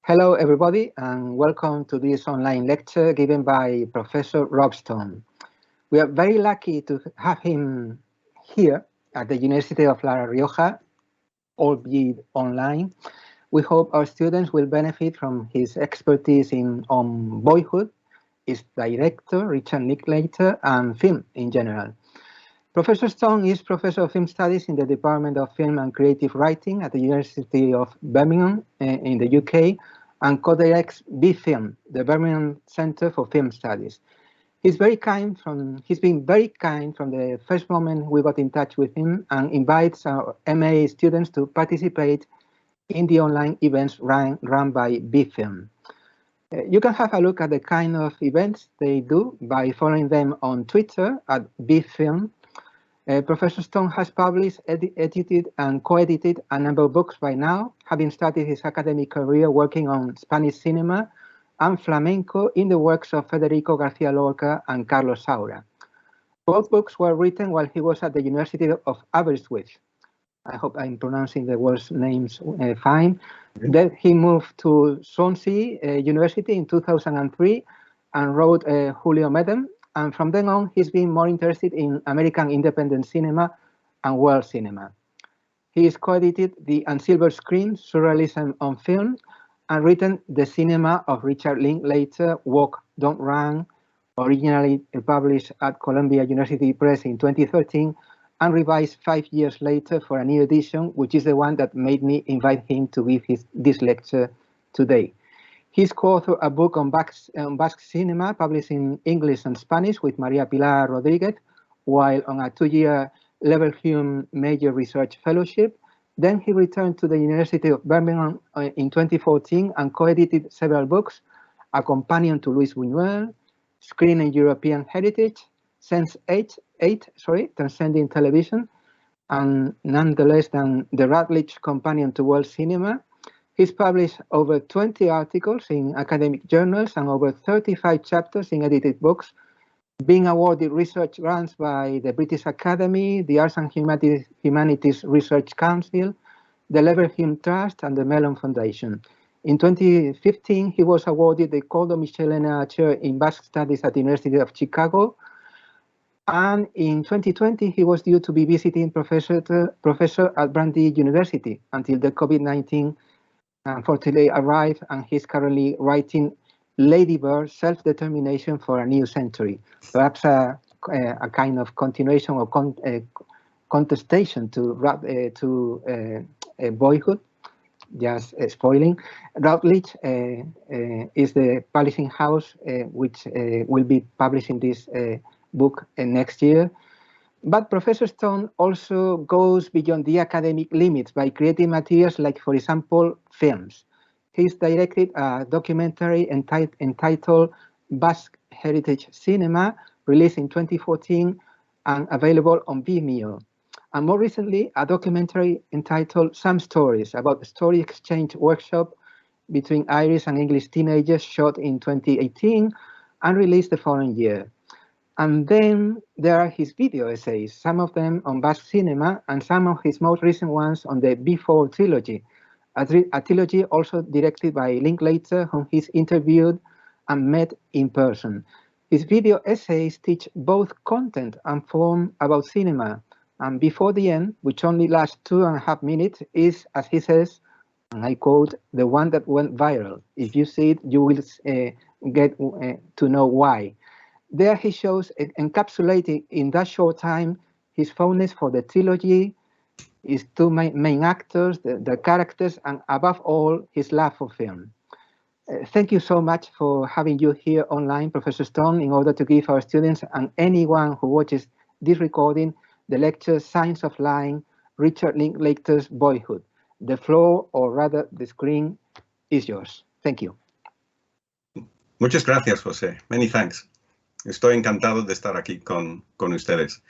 Hello, everybody, and welcome to this online lecture given by Professor Rob Stone. We are very lucky to have him here at the University of La Rioja, albeit online. We hope our students will benefit from his expertise on boyhood, its director, Richard Linklater, and film in general. Professor Stone is Professor of Film Studies in the Department of Film and Creative Writing at the University of Birmingham in the UK and co-directs BFilm, the Birmingham Centre for Film Studies. He's been very kind from the first moment we got in touch with him and invites our MA students to participate in the online events run by BFilm. You can have a look at the kind of events they do by following them on Twitter at BFilm. Professor Stone has published, edited, and co-edited a number of books by now, having started his academic career working on Spanish cinema and flamenco in the works of Federico García Lorca and Carlos Saura. Both books were written while he was at the University of Aberystwyth. I hope I'm pronouncing the words names fine. Then he moved to Swansea University in 2003 and wrote Julio Medem. And from then on, he's been more interested in American independent cinema and world cinema. He's co-edited The Unsilver Screen, Surrealism on Film, and written The Cinema of Richard Linklater, Walk, Don't Run, originally published at Columbia University Press in 2013, and revised 5 years later for a new edition, which is the one that made me invite him to give this lecture today. He's co-authored a book on Basque cinema, published in English and Spanish with Maria Pilar Rodriguez, while on a 2-year Leverhulme Major Research Fellowship. Then he returned to the University of Birmingham in 2014 and co-edited several books, A Companion to Louis Buñuel, Screen and European Heritage, Sense 8, Transcending Television, and nonetheless than The Routledge Companion to World Cinema. He's published over 20 articles in academic journals and over 35 chapters in edited books, being awarded research grants by the British Academy, the Arts and Humanities Research Council, the Leverhulme Trust, and the Mellon Foundation. In 2015, he was awarded the Koldo Michelena Chair in Basque Studies at the University of Chicago. And in 2020, he was due to be visiting professor at Brandeis University until the COVID-19 unfortunately arrived, and he's currently writing Lady Bird, Self-Determination for a New Century, perhaps a kind of continuation or contestation to Boyhood, just spoiling. Routledge is the publishing house which will be publishing this book next year. But Professor Stone also goes beyond the academic limits by creating materials like, for example, films. He's directed a documentary entitled Basque Heritage Cinema, released in 2014 and available on Vimeo. And more recently, a documentary entitled Some Stories, about a story exchange workshop between Irish and English teenagers, shot in 2018 and released the following year. And then there are his video essays, some of them on Basque cinema and some of his most recent ones on the Before trilogy, a trilogy also directed by Linklater, whom he's interviewed and met in person. His video essays teach both content and form about cinema. And Before the End, which only lasts 2.5 minutes, is, as he says, and I quote, the one that went viral. If you see it, you will get to know why. There he shows, encapsulating in that short time, his fondness for the trilogy, his two main actors, the characters, and above all, his love for film. Thank you so much for having you here online, Professor Stone, in order to give our students and anyone who watches this recording the lecture Science of Lying, Richard Linklater's Boyhood. The floor, or rather the screen, is yours. Thank you. Muchas gracias, José. Many thanks. Estoy encantado de estar aquí con ustedes.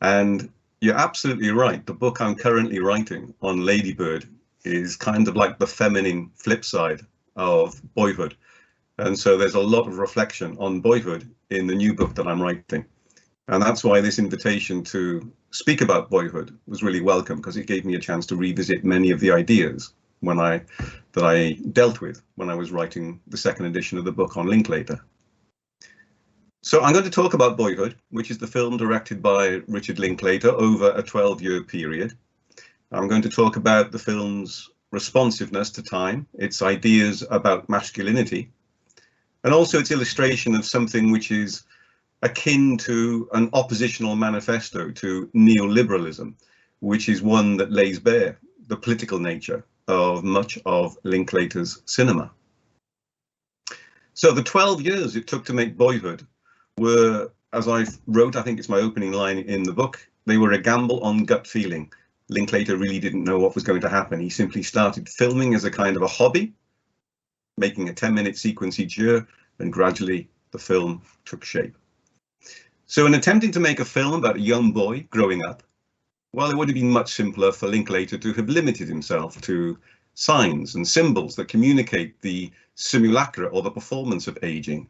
And you're absolutely right. The book I'm currently writing on Lady Bird is kind of like the feminine flip side of Boyhood. And so there's a lot of reflection on Boyhood in the new book that I'm writing. And that's why this invitation to speak about Boyhood was really welcome, because it gave me a chance to revisit many of the ideas that I dealt with when I was writing the second edition of the book on Linklater. So I'm going to talk about Boyhood, which is the film directed by Richard Linklater over a 12-year period. I'm going to talk about the film's responsiveness to time, its ideas about masculinity, and also its illustration of something which is akin to an oppositional manifesto to neoliberalism, which is one that lays bare the political nature of much of Linklater's cinema. So the 12 years it took to make Boyhood were, as I wrote, I think it's my opening line in the book, they were a gamble on gut feeling. Linklater really didn't know what was going to happen. He simply started filming as a kind of a hobby, making a 10-minute sequence each year, and gradually the film took shape. So in attempting to make a film about a young boy growing up, well, it would have been much simpler for Linklater to have limited himself to signs and symbols that communicate the simulacra or the performance of aging,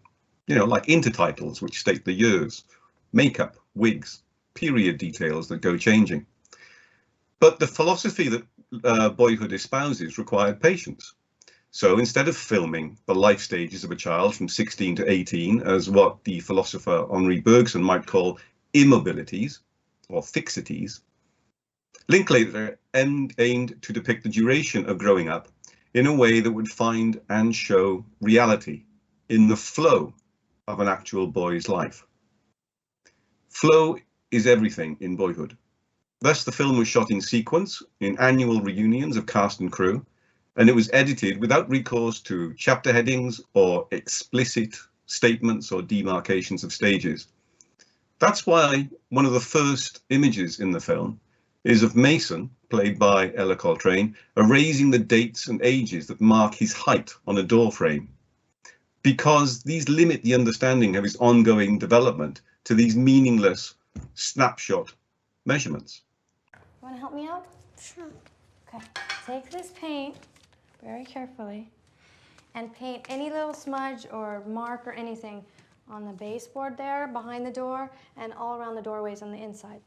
like intertitles which state the years, makeup, wigs, period details that go changing. But the philosophy that Boyhood espouses required patience. So instead of filming the life stages of a child from 16 to 18 as what the philosopher Henri Bergson might call immobilities or fixities, Linklater aimed to depict the duration of growing up in a way that would find and show reality in the flow of an actual boy's life. Flow is everything in Boyhood. Thus, the film was shot in sequence in annual reunions of cast and crew, and it was edited without recourse to chapter headings or explicit statements or demarcations of stages. That's why one of the first images in the film is of Mason, played by Ella Coltrane, erasing the dates and ages that mark his height on a door frame, because these limit the understanding of his ongoing development to these meaningless snapshot measurements. You want to help me out? Sure. Okay, take this paint very carefully and paint any little smudge or mark or anything on the baseboard there, behind the door, and all around the doorways on the inside.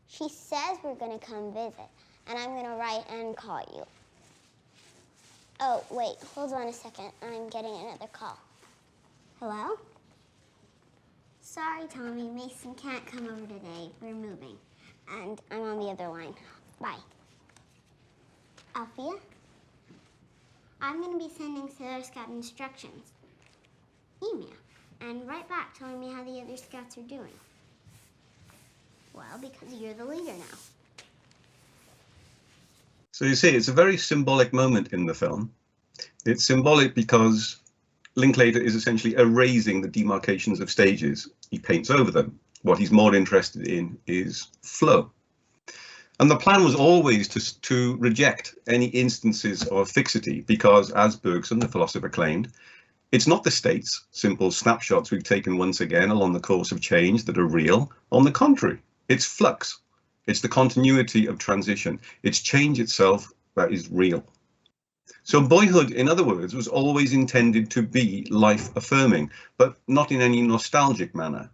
She says we're going to come visit, and I'm going to write and call you. Oh, wait, hold on a second. I'm getting another call. Hello? Sorry, Tommy, Mason can't come over today. We're moving, and I'm on the other line. Bye. Althea? I'm going to be sending Sarah Scout instructions. Email, and write back telling me how the other scouts are doing. Well, because you're the leader now. So you see, it's a very symbolic moment in the film. It's symbolic because Linklater is essentially erasing the demarcations of stages. He paints over them. What he's more interested in is flow. And the plan was always to reject any instances of fixity because, as Bergson, the philosopher, claimed, it's not the states, simple snapshots we've taken once again along the course of change that are real. On the contrary, it's flux. It's the continuity of transition. It's change itself that is real. So Boyhood, in other words, was always intended to be life-affirming, but not in any nostalgic manner.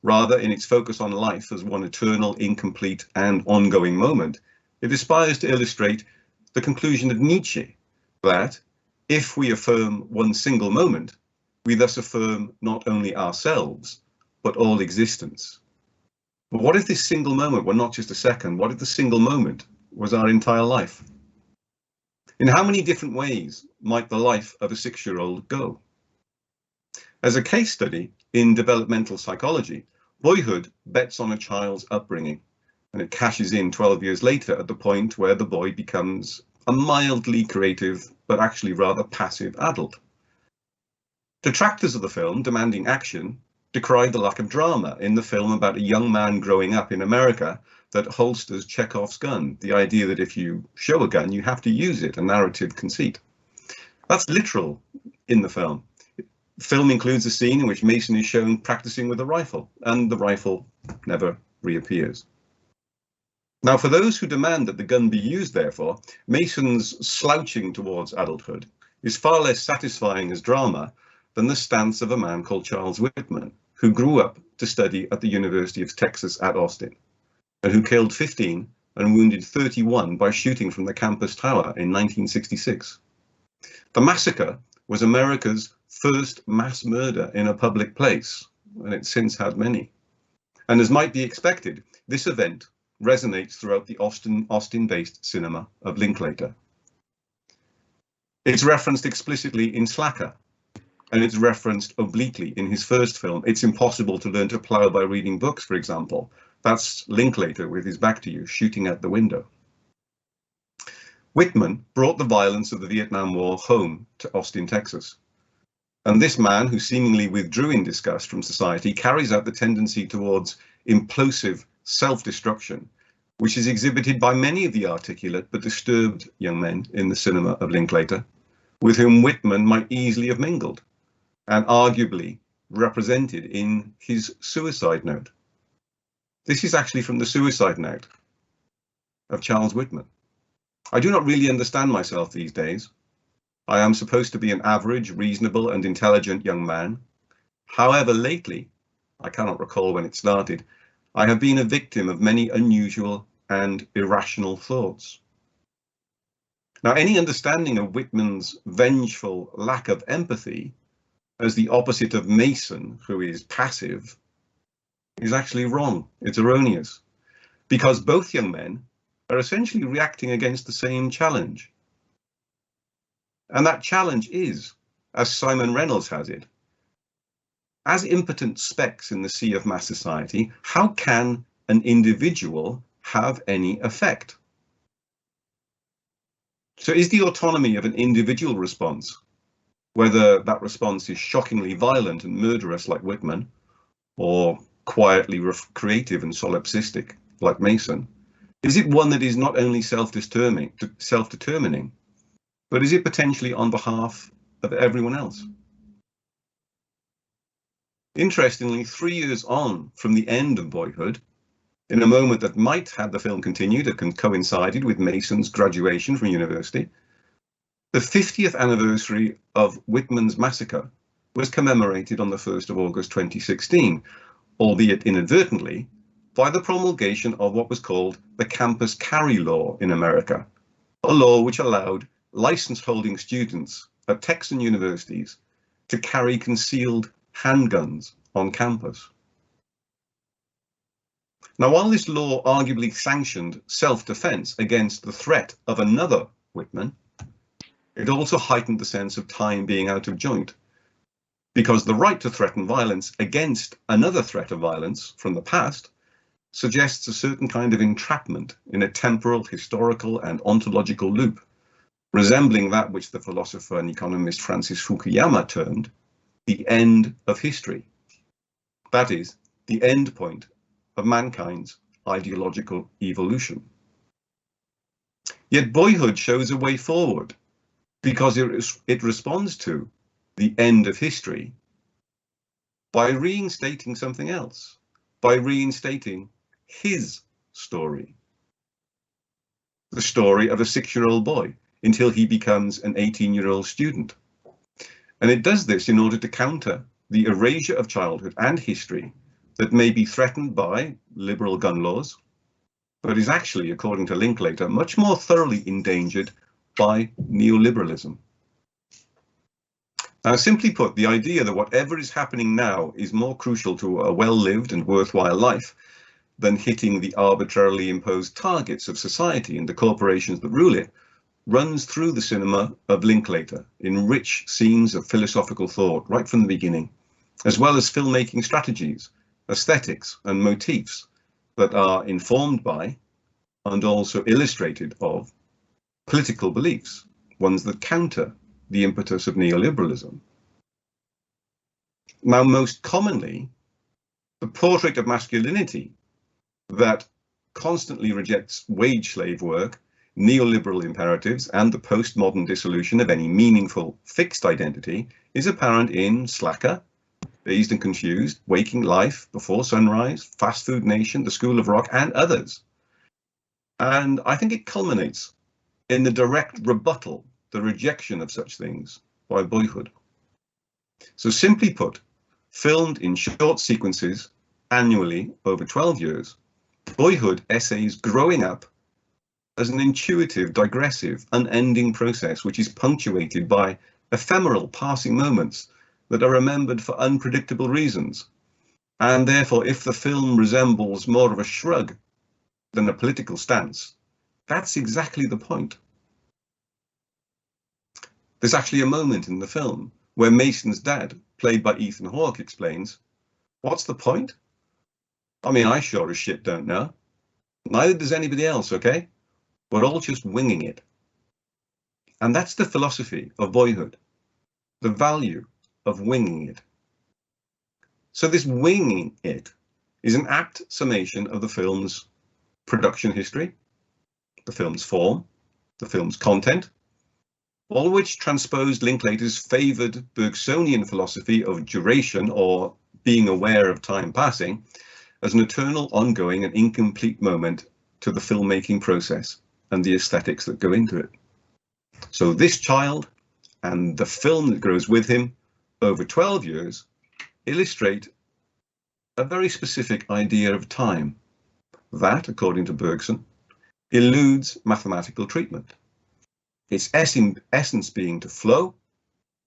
Rather, in its focus on life as one eternal, incomplete, and ongoing moment, it aspires to illustrate the conclusion of Nietzsche that if we affirm one single moment, we thus affirm not only ourselves, but all existence. But what if this single moment were not just a second? What if the single moment was our entire life? In how many different ways might the life of a 6-year-old go? As a case study in developmental psychology, Boyhood bets on a child's upbringing, and it cashes in 12 years later at the point where the boy becomes a mildly creative, but actually rather passive adult. Detractors of the film, demanding action, decried the lack of drama in the film about a young man growing up in America that holsters Chekhov's gun, the idea that if you show a gun, you have to use it, a narrative conceit. That's literal in the film. The film includes a scene in which Mason is shown practicing with a rifle, and the rifle never reappears. Now, for those who demand that the gun be used, therefore, Mason's slouching towards adulthood is far less satisfying as drama than the stance of a man called Charles Whitman, who grew up to study at the University of Texas at Austin, and who killed 15 and wounded 31 by shooting from the campus tower in 1966. The massacre was America's first mass murder in a public place, and it's since had many. And as might be expected, this event resonates throughout the Austin-based cinema of Linklater. It's referenced explicitly in Slacker, and it's referenced obliquely in his first film, It's Impossible to Learn to Plow by Reading Books, for example. That's Linklater with his back to you, shooting out the window. Whitman brought the violence of the Vietnam War home to Austin, Texas. And this man, who seemingly withdrew in disgust from society, carries out the tendency towards implosive self-destruction, which is exhibited by many of the articulate but disturbed young men in the cinema of Linklater, with whom Whitman might easily have mingled, and arguably represented in his suicide note. This is actually from the suicide note of Charles Whitman. I do not really understand myself these days. I am supposed to be an average, reasonable and intelligent young man. However, lately, I cannot recall when it started, I have been a victim of many unusual and irrational thoughts. Now, any understanding of Whitman's vengeful lack of empathy as the opposite of Mason, who is passive, is actually wrong. It's erroneous, because both young men are essentially reacting against the same challenge. And that challenge is, as Simon Reynolds has it, as impotent specks in the sea of mass society, how can an individual have any effect? So is the autonomy of an individual response, whether that response is shockingly violent and murderous like Whitman, or quietly creative and solipsistic like Mason, is it one that is not only self-determining, but is it potentially on behalf of everyone else? Interestingly, 3 years on from the end of Boyhood, in a moment that might, had the film continued, have coincided with Mason's graduation from university, the 50th anniversary of Whitman's massacre was commemorated on the 1st of August 2016, albeit inadvertently, by the promulgation of what was called the Campus Carry Law in America, a law which allowed license-holding students at Texan universities to carry concealed handguns on campus. Now, while this law arguably sanctioned self-defense against the threat of another Whitman, it also heightened the sense of time being out of joint, because the right to threaten violence against another threat of violence from the past suggests a certain kind of entrapment in a temporal, historical and ontological loop, resembling that which the philosopher and economist Francis Fukuyama termed the end of history. That is, the end point of mankind's ideological evolution. Yet Boyhood shows a way forward, because it responds to the end of history by reinstating something else, by reinstating his story, the story of a 6-year-old boy until he becomes an 18-year-old student. And it does this in order to counter the erasure of childhood and history that may be threatened by liberal gun laws, but is actually, according to Linklater, much more thoroughly endangered by neoliberalism. Now, simply put, the idea that whatever is happening now is more crucial to a well-lived and worthwhile life than hitting the arbitrarily imposed targets of society and the corporations that rule it runs through the cinema of Linklater in rich scenes of philosophical thought right from the beginning, as well as filmmaking strategies, aesthetics and motifs that are informed by and also illustrated of political beliefs, ones that counter the impetus of neoliberalism. Now, most commonly, the portrait of masculinity that constantly rejects wage slave work, neoliberal imperatives, and the postmodern dissolution of any meaningful fixed identity is apparent in Slacker, Dazed and Confused, Waking Life, Before Sunrise, Fast Food Nation, The School of Rock, and others. And I think it culminates in the direct rebuttal, the rejection of such things by Boyhood. So simply put, filmed in short sequences annually over 12 years, Boyhood essays growing up as an intuitive, digressive, unending process which is punctuated by ephemeral passing moments that are remembered for unpredictable reasons. And therefore, if the film resembles more of a shrug than a political stance, that's exactly the point. There's actually a moment in the film where Mason's dad, played by Ethan Hawke, explains, "What's the point? I mean, I sure as shit don't know. Neither does anybody else, okay? We're all just winging it." And that's the philosophy of Boyhood, the value of winging it. So this winging it is an apt summation of the film's production history, the film's form, the film's content, all which transposed Linklater's favoured Bergsonian philosophy of duration, or being aware of time passing, as an eternal, ongoing and incomplete moment to the filmmaking process and the aesthetics that go into it. So this child and the film that grows with him over 12 years illustrate a very specific idea of time that, according to Bergson, eludes mathematical treatment. Its essence being to flow,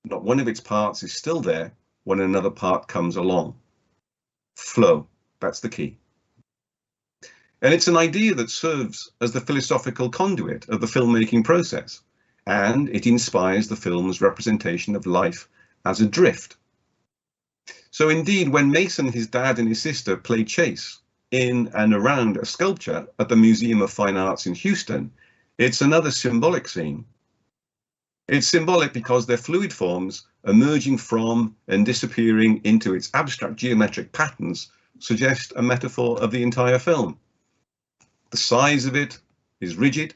not one of its parts is still there when another part comes along. Flow, that's the key. And it's an idea that serves as the philosophical conduit of the filmmaking process, and it inspires the film's representation of life as a drift. So indeed, when Mason, his dad and his sister play chase in and around a sculpture at the Museum of Fine Arts in Houston, it's another symbolic scene. It's symbolic because their fluid forms emerging from and disappearing into its abstract geometric patterns suggest a metaphor of the entire film. The size of it is rigid,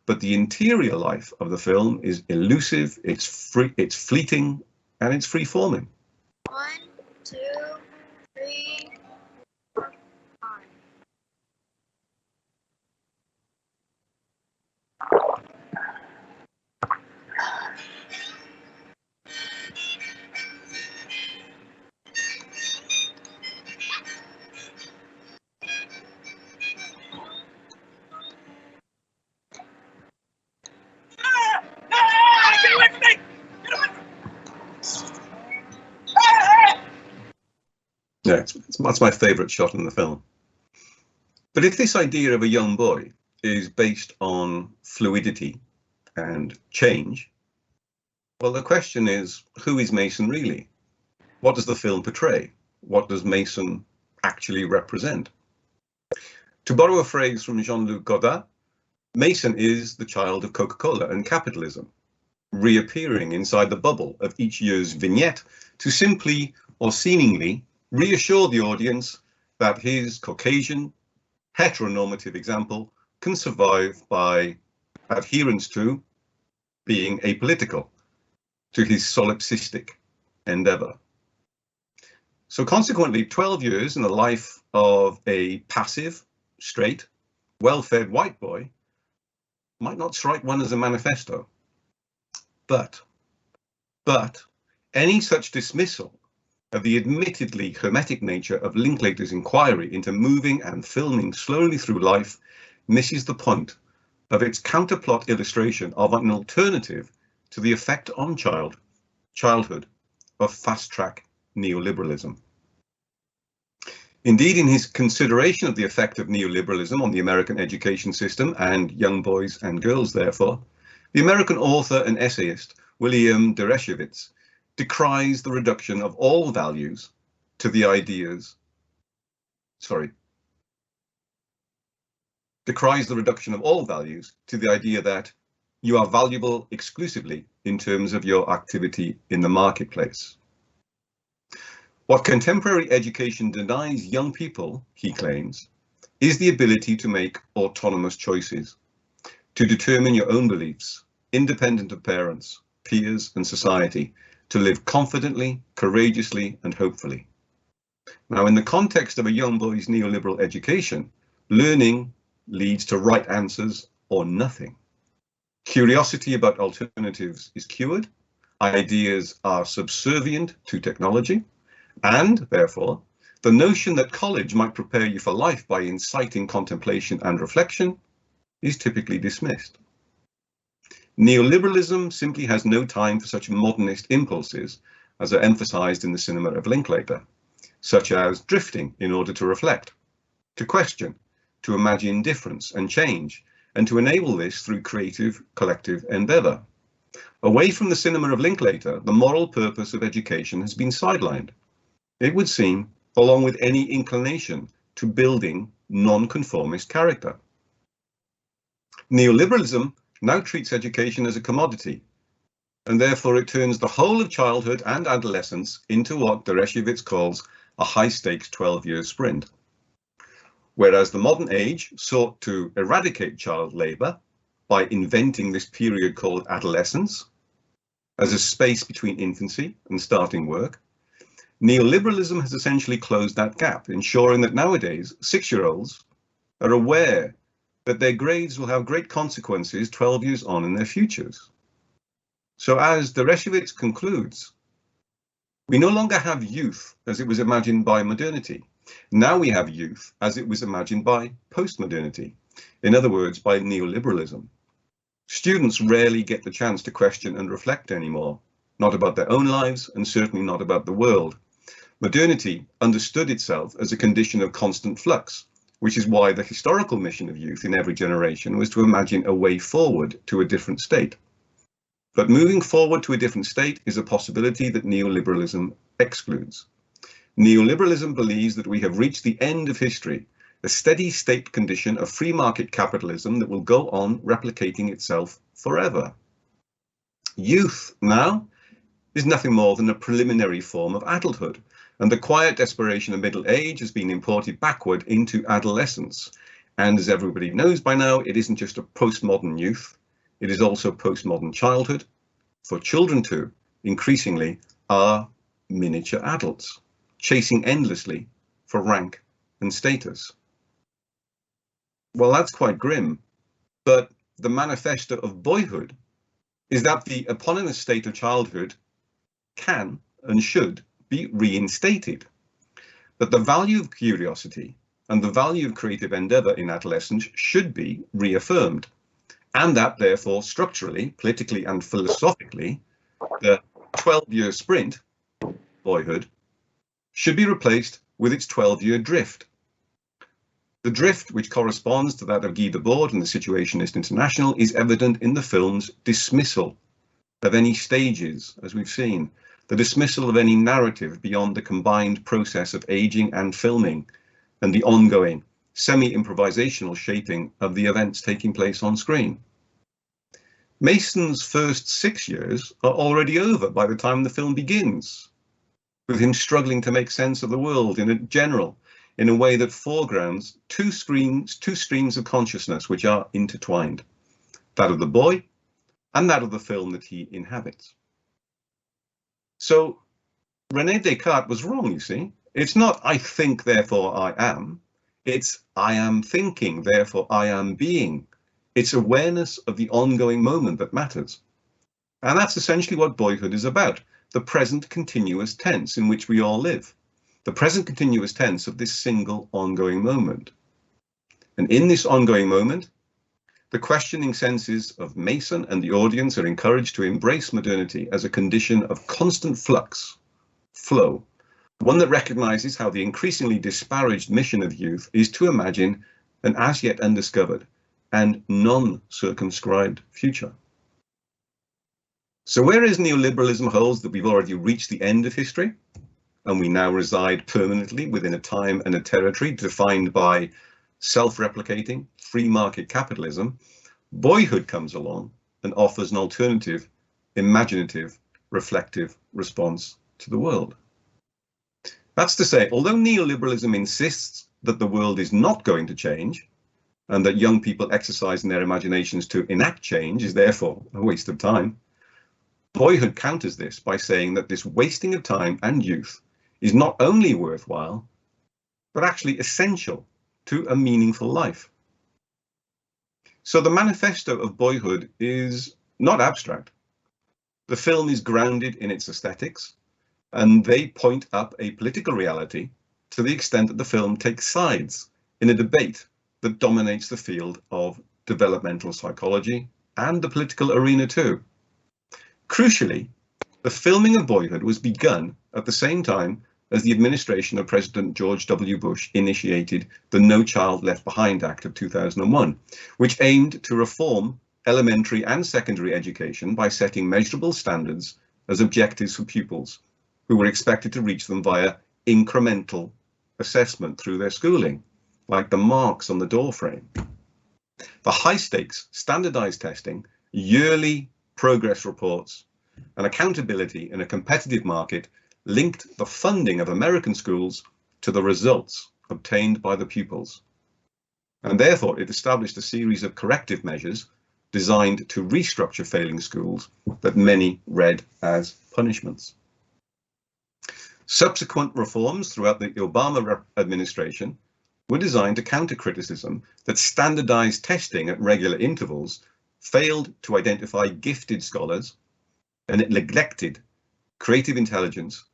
but the interior life of the film is elusive, it's fleeting, and it's free-forming. 1, 2, 3, 4, 5. Yeah, that's my favourite shot in the film. But if this idea of a young boy is based on fluidity and change, well, the question is, who is Mason really? What does the film portray? What does Mason actually represent? To borrow a phrase from Jean-Luc Godard, Mason is the child of Coca-Cola and capitalism, reappearing inside the bubble of each year's vignette to simply or seemingly reassure the audience that his Caucasian heteronormative example can survive by adherence to being apolitical, to his solipsistic endeavour. So consequently, 12 years in the life of a passive, straight, well-fed white boy might not strike one as a manifesto. But any such dismissal of the admittedly hermetic nature of Linklater's inquiry into moving and filming slowly through life misses the point of its counterplot illustration of an alternative to the effect on childhood of fast-track neoliberalism. Indeed, in his consideration of the effect of neoliberalism on the American education system and young boys and girls, therefore, the American author and essayist William Dereshowitz decries the reduction of all values to the idea that you are valuable exclusively in terms of your activity in the marketplace. What contemporary education denies young people, he claims, is the ability to make autonomous choices, to determine your own beliefs, independent of parents, peers, and society, to live confidently, courageously, and hopefully. Now, in the context of a young boy's neoliberal education, learning leads to right answers or nothing. Curiosity about alternatives is cured, ideas are subservient to technology, and therefore, the notion that college might prepare you for life by inciting contemplation and reflection is typically dismissed. Neoliberalism simply has no time for such modernist impulses as are emphasized in the Cinema of Linklater, such as drifting in order to reflect, to question, to imagine difference and change, and to enable this through creative collective endeavor. Away from the Cinema of Linklater, the moral purpose of education has been sidelined. It would seem, along with any inclination to building non-conformist character. Neoliberalism now treats education as a commodity, and therefore it turns the whole of childhood and adolescence into what Dereshevitz calls a high-stakes 12-year sprint. Whereas the modern age sought to eradicate child labour by inventing this period called adolescence as a space between infancy and starting work, neoliberalism has essentially closed that gap, ensuring that nowadays 6-year-olds are aware that their grades will have great consequences 12 years on in their futures. So as Dereshevitz concludes, we no longer have youth as it was imagined by modernity. Now we have youth as it was imagined by postmodernity, in other words, by neoliberalism. Students rarely get the chance to question and reflect anymore, not about their own lives and certainly not about the world. Modernity understood itself as a condition of constant flux, which is why the historical mission of youth in every generation was to imagine a way forward to a different state. But moving forward to a different state is a possibility that neoliberalism excludes. Neoliberalism believes that we have reached the end of history, a steady state condition of free market capitalism that will go on replicating itself forever. Youth now is nothing more than a preliminary form of adulthood, and the quiet desperation of middle age has been imported backward into adolescence. And as everybody knows by now, it isn't just a postmodern youth, it is also postmodern childhood, for children too, increasingly, are miniature adults, chasing endlessly for rank and status. Well, that's quite grim, but the Manifesto of Boyhood is that the eponymous state of childhood can and should be reinstated, that the value of curiosity and the value of creative endeavour in adolescence should be reaffirmed, and that therefore structurally, politically and philosophically, the 12-year sprint, boyhood, should be replaced with its 12-year drift. The drift, which corresponds to that of Guy Debord and the Situationist International, is evident in the film's dismissal of any stages, as we've seen, the dismissal of any narrative beyond the combined process of aging and filming, and the ongoing semi-improvisational shaping of the events taking place on screen. Mason's first 6 years are already over by the time the film begins, with him struggling to make sense of the world in a way that foregrounds two streams of consciousness which are intertwined, that of the boy and that of the film that he inhabits. So René Descartes was wrong, you see. It's not I think, therefore I am. It's I am thinking, therefore I am being. It's awareness of the ongoing moment that matters. And that's essentially what boyhood is about, the present continuous tense in which we all live. The present continuous tense of this single ongoing moment. And in this ongoing moment, the questioning senses of Mason and the audience are encouraged to embrace modernity as a condition of constant flux, flow, one that recognizes how the increasingly disparaged mission of youth is to imagine an as yet undiscovered and non-circumscribed future. So whereas neoliberalism holds that we've already reached the end of history, and we now reside permanently within a time and a territory defined by self-replicating free market capitalism, boyhood comes along and offers an alternative, imaginative, reflective response to the world. That's to say, although neoliberalism insists that the world is not going to change, and that young people exercising their imaginations to enact change is therefore a waste of time, boyhood counters this by saying that this wasting of time and youth is not only worthwhile, but actually essential to a meaningful life. So the Manifesto of Boyhood is not abstract. The film is grounded in its aesthetics, and they point up a political reality to the extent that the film takes sides in a debate that dominates the field of developmental psychology, and the political arena too. Crucially, the filming of Boyhood was begun at the same time as the administration of President George W. Bush initiated the No Child Left Behind Act of 2001, which aimed to reform elementary and secondary education by setting measurable standards as objectives for pupils who were expected to reach them via incremental assessment through their schooling, like the marks on the doorframe. For high-stakes, standardized testing, yearly progress reports, and accountability in a competitive market linked the funding of American schools to the results obtained by the pupils. And therefore, it established a series of corrective measures designed to restructure failing schools that many read as punishments. Subsequent reforms throughout the Obama administration were designed to counter criticism that standardized testing at regular intervals failed to identify gifted scholars, and it neglected creative intelligence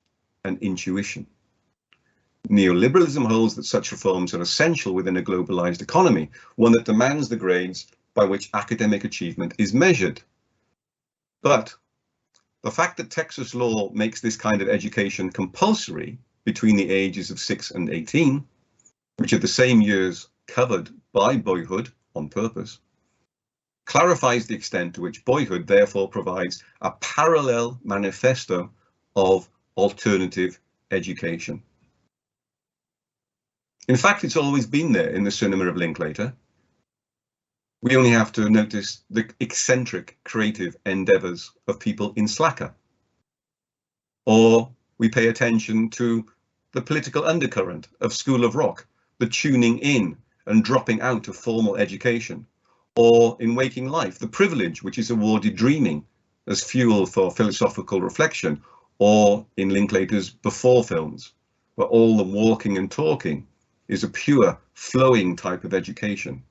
and intuition. Neoliberalism holds that such reforms are essential within a globalized economy, one that demands the grades by which academic achievement is measured. But the fact that Texas law makes this kind of education compulsory between the ages of 6 and 18, which are the same years covered by Boyhood on purpose, clarifies the extent to which Boyhood therefore provides a parallel manifesto of alternative education. In fact, it's always been there in the Cinema of Linklater. We only have to notice the eccentric creative endeavors of people in Slacker. Or we pay attention to the political undercurrent of School of Rock, the tuning in and dropping out of formal education. Or in Waking Life, the privilege which is awarded dreaming as fuel for philosophical reflection, or in Linklater's Before films, where all the walking and talking is a pure, flowing type of education.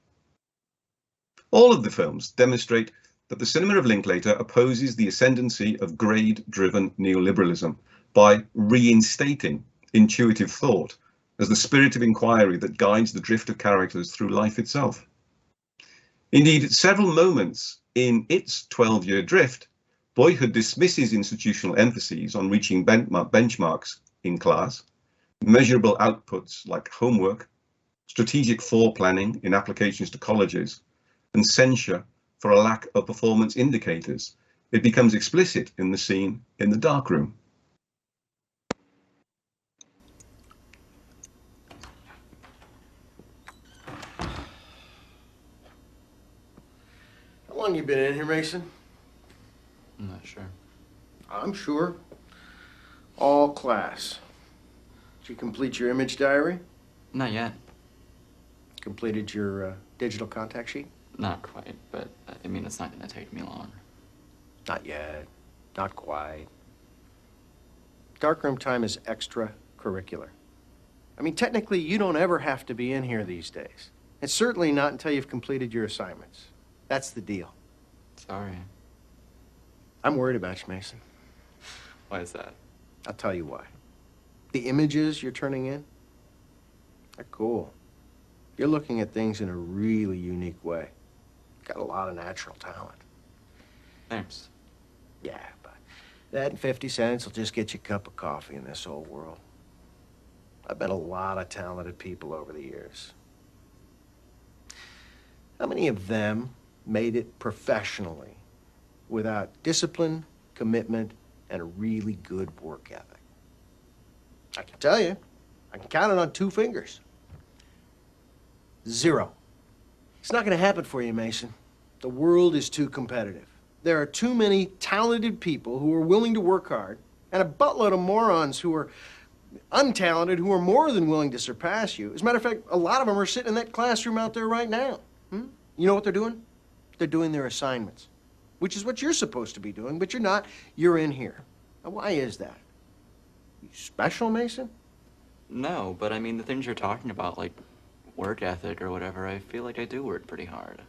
All of the films demonstrate that the Cinema of Linklater opposes the ascendancy of grade-driven neoliberalism by reinstating intuitive thought as the spirit of inquiry that guides the drift of characters through life itself. Indeed, at several moments in its 12-year drift, Boyhood dismisses institutional emphases on reaching benchmarks in class, measurable outputs like homework, strategic foreplanning in applications to colleges, and censure for a lack of performance indicators. It becomes explicit in the scene in the darkroom. How long you been in here, Mason? I'm not sure. I'm sure. All class. Did you complete your image diary? Not yet. Completed your digital contact sheet? Not quite, but I mean, it's not going to take me long. Not yet. Not quite. Darkroom time is extracurricular. I mean, technically, you don't ever have to be in here these days. And certainly not until you've completed your assignments. That's the deal. Sorry. I'm worried about you, Mason. Why is that? I'll tell you why. The images you're turning in, they're cool. You're looking at things in a really unique way. Got a lot of natural talent. Thanks. Yeah, but that and 50 cents will just get you a cup of coffee in this old world. I've met a lot of talented people over the years. How many of them made it professionally without discipline, commitment, and a really good work ethic? I can tell you, I can count it on 2 fingers. 0. It's not going to happen for you, Mason. The world is too competitive. There are too many talented people who are willing to work hard, and a buttload of morons who are untalented who are more than willing to surpass you. As a matter of fact, a lot of them are sitting in that classroom out there right now. You know what they're doing? They're doing their assignments, which is what you're supposed to be doing, but you're not. You're in here. Now, why is that? You special, Mason? No, but I mean, the things you're talking about, like work ethic or whatever, I feel like I do work pretty hard.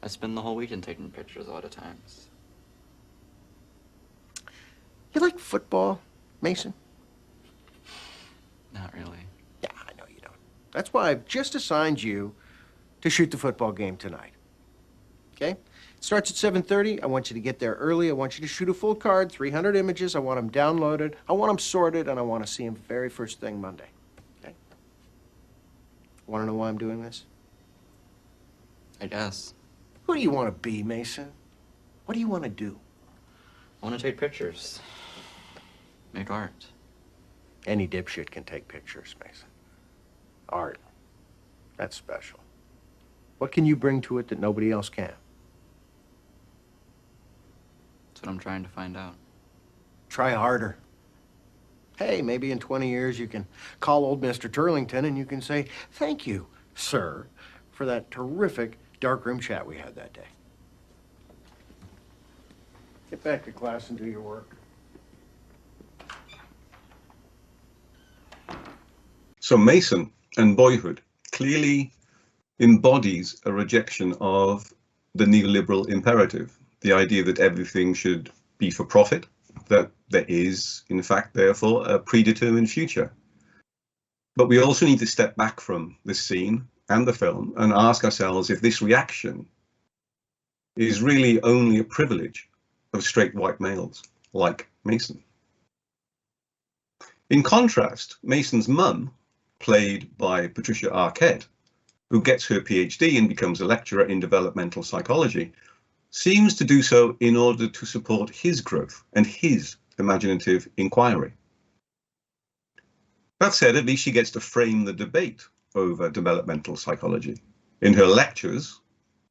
I spend the whole weekend taking pictures a lot of times. You like football, Mason? Not really. Yeah, I know you don't. That's why I've just assigned you to shoot the football game tonight. Okay? It starts at 7:30. I want you to get there early. I want you to shoot a full card, 300 images. I want them downloaded. I want them sorted, and I want to see them very first thing Monday. Okay? Want to know why I'm doing this? I guess. Who do you want to be, Mason? What do you want to do? I want to take pictures. Make art. Any dipshit can take pictures, Mason. Art. That's special. What can you bring to it that nobody else can? That's what I'm trying to find out. Try harder. Hey, maybe in 20 years you can call old Mr. Turlington and you can say, "Thank you, sir, for that terrific darkroom chat we had that day." Get back to class and do your work. So Mason and Boyhood clearly embodies a rejection of the neoliberal imperative, the idea that everything should be for profit, that there is, in fact, therefore, a predetermined future. But we also need to step back from the scene and the film and ask ourselves if this reaction is really only a privilege of straight white males like Mason. In contrast, Mason's mum, played by Patricia Arquette, who gets her PhD and becomes a lecturer in developmental psychology, seems to do so in order to support his growth and his imaginative inquiry. That said, at least she gets to frame the debate over developmental psychology. In her lectures,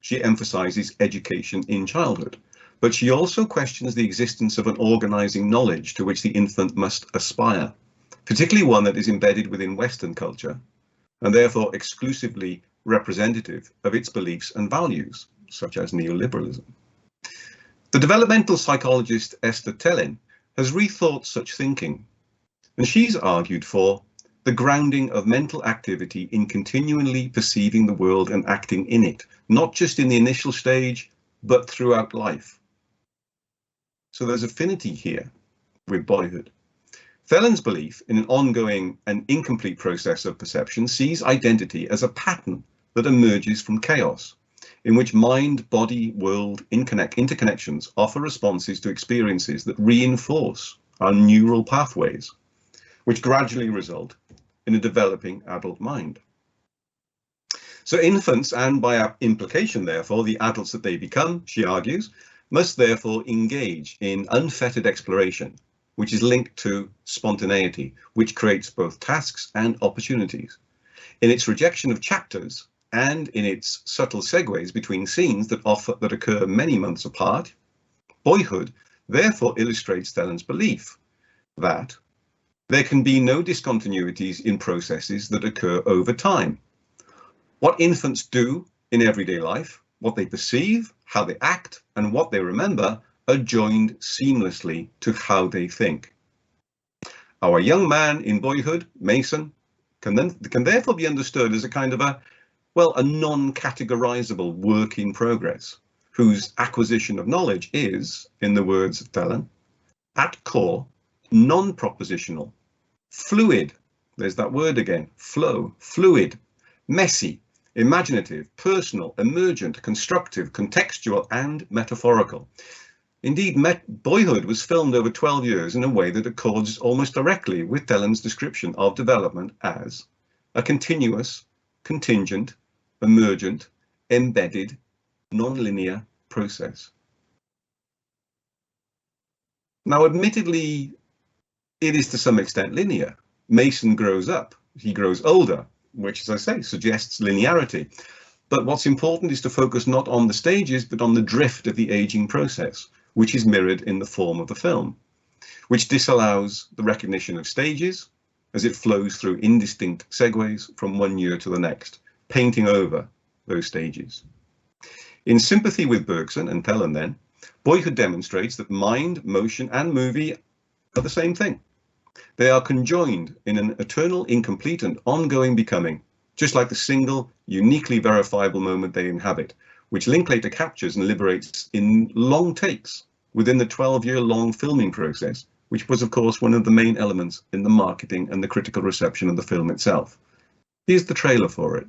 she emphasizes education in childhood, but she also questions the existence of an organizing knowledge to which the infant must aspire, particularly one that is embedded within Western culture and therefore exclusively representative of its beliefs and values, such as neoliberalism. The developmental psychologist Esther Tellin has rethought such thinking, and she's argued for the grounding of mental activity in continually perceiving the world and acting in it, not just in the initial stage, but throughout life. So there's affinity here with Boyhood. Thellin's belief in an ongoing and incomplete process of perception sees identity as a pattern that emerges from chaos, in which mind, body, world interconnections offer responses to experiences that reinforce our neural pathways, which gradually result in a developing adult mind. So infants, and by implication, therefore, the adults that they become, she argues, must therefore engage in unfettered exploration, which is linked to spontaneity, which creates both tasks and opportunities. In its rejection of chapters and in its subtle segues between scenes that occur many months apart, Boyhood therefore illustrates Thellin's belief that there can be no discontinuities in processes that occur over time. What infants do in everyday life, what they perceive, how they act, and what they remember are joined seamlessly to how they think. Our young man in Boyhood, Mason, can therefore be understood as a kind of a non-categorizable work in progress, whose acquisition of knowledge is, in the words of Thellin, at core, non-propositional, fluid, there's that word again, flow, fluid, messy, imaginative, personal, emergent, constructive, contextual, and metaphorical. Indeed, Boyhood was filmed over 12 years in a way that accords almost directly with Thellin's description of development as a continuous, contingent, emergent, embedded, non-linear process. Now, admittedly, it is to some extent linear. Mason grows up, he grows older, which, as I say, suggests linearity. But what's important is to focus not on the stages, but on the drift of the aging process, which is mirrored in the form of the film, which disallows the recognition of stages as it flows through indistinct segues from one year to the next, painting over those stages. In sympathy with Bergson and Thellin, then, Boyhood demonstrates that mind, motion, and movie are the same thing. They are conjoined in an eternal, incomplete, and ongoing becoming, just like the single, uniquely verifiable moment they inhabit, which Linklater captures and liberates in long takes within the 12-year-long filming process, which was, of course, one of the main elements in the marketing and the critical reception of the film itself. Here's the trailer for it.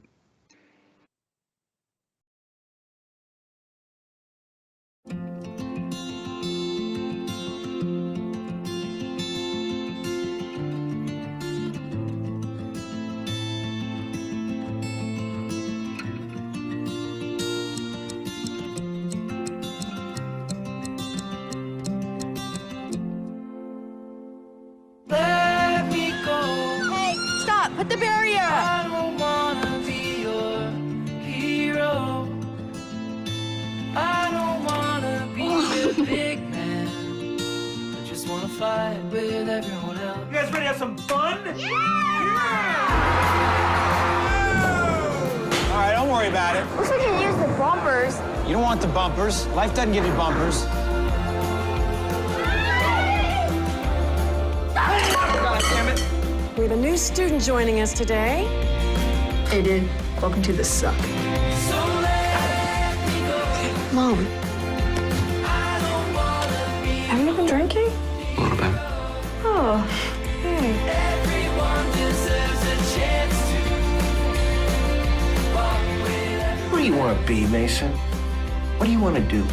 guys ready to have some fun? Yeah! All right, don't worry about it. Wish we could use the bumpers. You don't want the bumpers. Life doesn't give you bumpers. God damn it. We have a new student joining us today. Hey, dude. Welcome to the suck. Mom. Haven't you been drinking? A little bit. Oh, hey. What do you want to be, Mason? What do you want to do?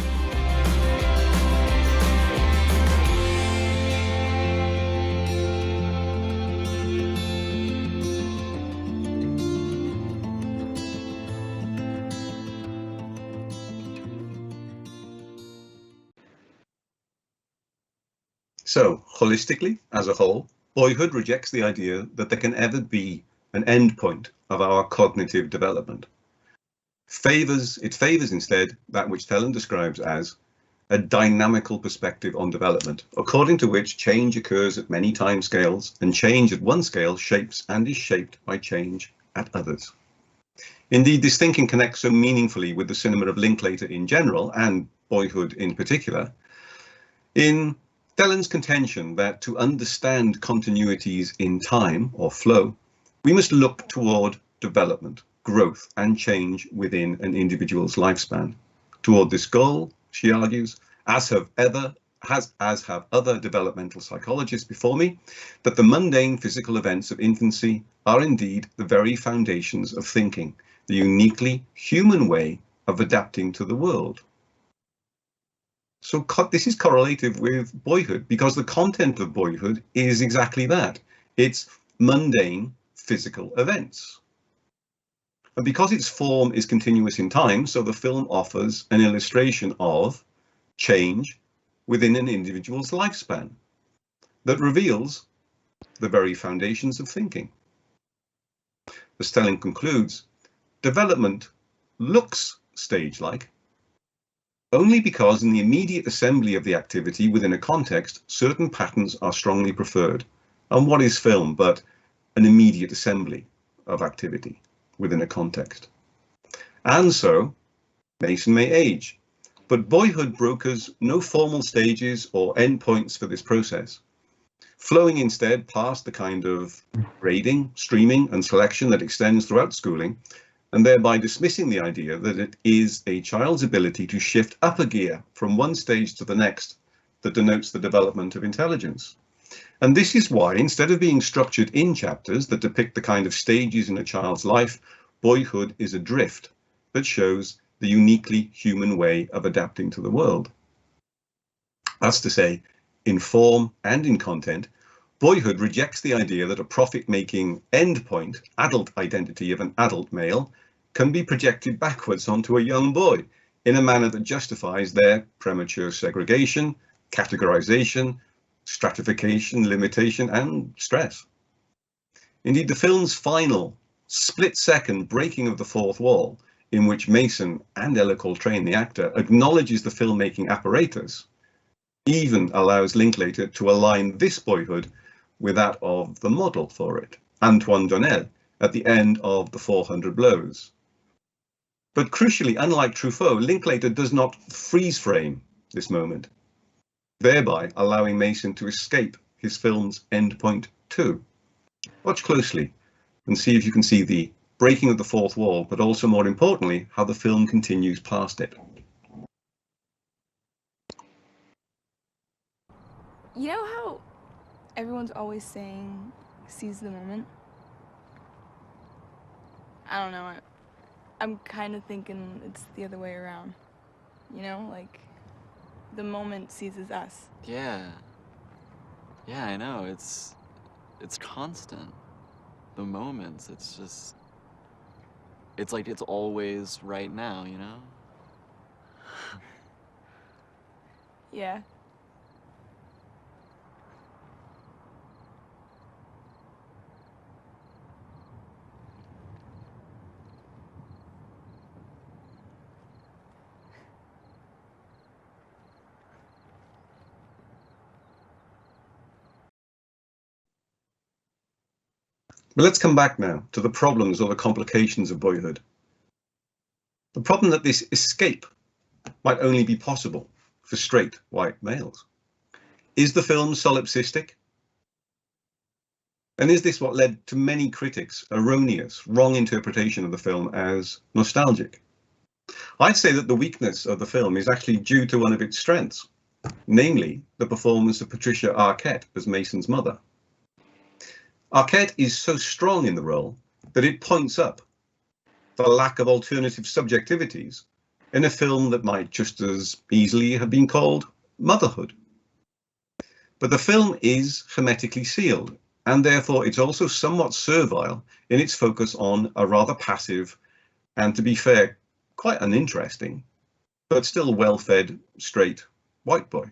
So, holistically, as a whole, Boyhood rejects the idea that there can ever be an end point of our cognitive development. It favors instead that which Thelen describes as a dynamical perspective on development, according to which change occurs at many time scales, and change at one scale shapes and is shaped by change at others. Indeed, this thinking connects so meaningfully with the cinema of Linklater in general, and Boyhood in particular, in Thelen's contention that to understand continuities in time, or flow, we must look toward development, growth, and change within an individual's lifespan. Toward this goal, she argues, as have other developmental psychologists before me, that the mundane physical events of infancy are indeed the very foundations of thinking, the uniquely human way of adapting to the world. So this is correlative with Boyhood, because the content of Boyhood is exactly that. It's mundane physical events. And because its form is continuous in time, so the film offers an illustration of change within an individual's lifespan that reveals the very foundations of thinking. As Thelen concludes, development looks stage-like only because in the immediate assembly of the activity within a context, certain patterns are strongly preferred. And what is film but an immediate assembly of activity within a context? And so, Mason may age, but Boyhood brokers no formal stages or endpoints for this process, flowing instead past the kind of grading, streaming, and selection that extends throughout schooling, and thereby dismissing the idea that it is a child's ability to shift up a gear from one stage to the next that denotes the development of intelligence. And this is why, instead of being structured in chapters that depict the kind of stages in a child's life, Boyhood is a drift that shows the uniquely human way of adapting to the world. That's to say, in form and in content, Boyhood rejects the idea that a profit-making endpoint, adult identity of an adult male, can be projected backwards onto a young boy in a manner that justifies their premature segregation, categorization, stratification, limitation, and stress. Indeed, the film's final split-second breaking of the fourth wall, in which Mason and Ella Coltrane, the actor, acknowledges the filmmaking apparatus, even allows Linklater to align this Boyhood with that of the model for it, Antoine Donnel, at the end of The 400 Blows. But crucially, unlike Truffaut, Linklater does not freeze frame this moment, thereby allowing Mason to escape his film's endpoint too. Watch closely and see if you can see the breaking of the fourth wall, but also more importantly, how the film continues past it. You know how everyone's always saying, seize the moment? I don't know, I'm kind of thinking it's the other way around. You know, like, the moment seizes us. Yeah. Yeah, I know, it's constant. The moments, it's just, it's like it's always right now, you know? Yeah. But let's come back now to the problems or the complications of boyhood. The problem that this escape might only be possible for straight white males. Is the film solipsistic? And is this what led to many critics' erroneous, wrong interpretation of the film as nostalgic? I'd say that the weakness of the film is actually due to one of its strengths, namely the performance of Patricia Arquette as Mason's mother. Arquette is so strong in the role that it points up the lack of alternative subjectivities in a film that might just as easily have been called Motherhood. But the film is hermetically sealed, and therefore it's also somewhat servile in its focus on a rather passive and, to be fair, quite uninteresting, but still well-fed, straight white boy.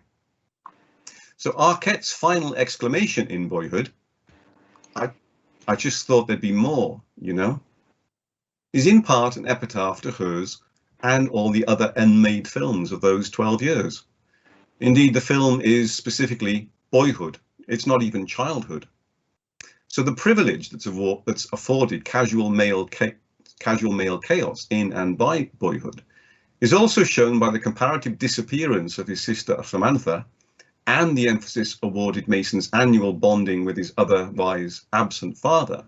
So Arquette's final exclamation in Boyhood, I just thought there'd be more, you know, is in part an epitaph to hers and all the other unmade films of those 12 years. Indeed, the film is specifically boyhood. It's not even childhood. So the privilege that's afforded casual male chaos in and by Boyhood is also shown by the comparative disappearance of his sister Samantha and the emphasis awarded Mason's annual bonding with his otherwise absent father.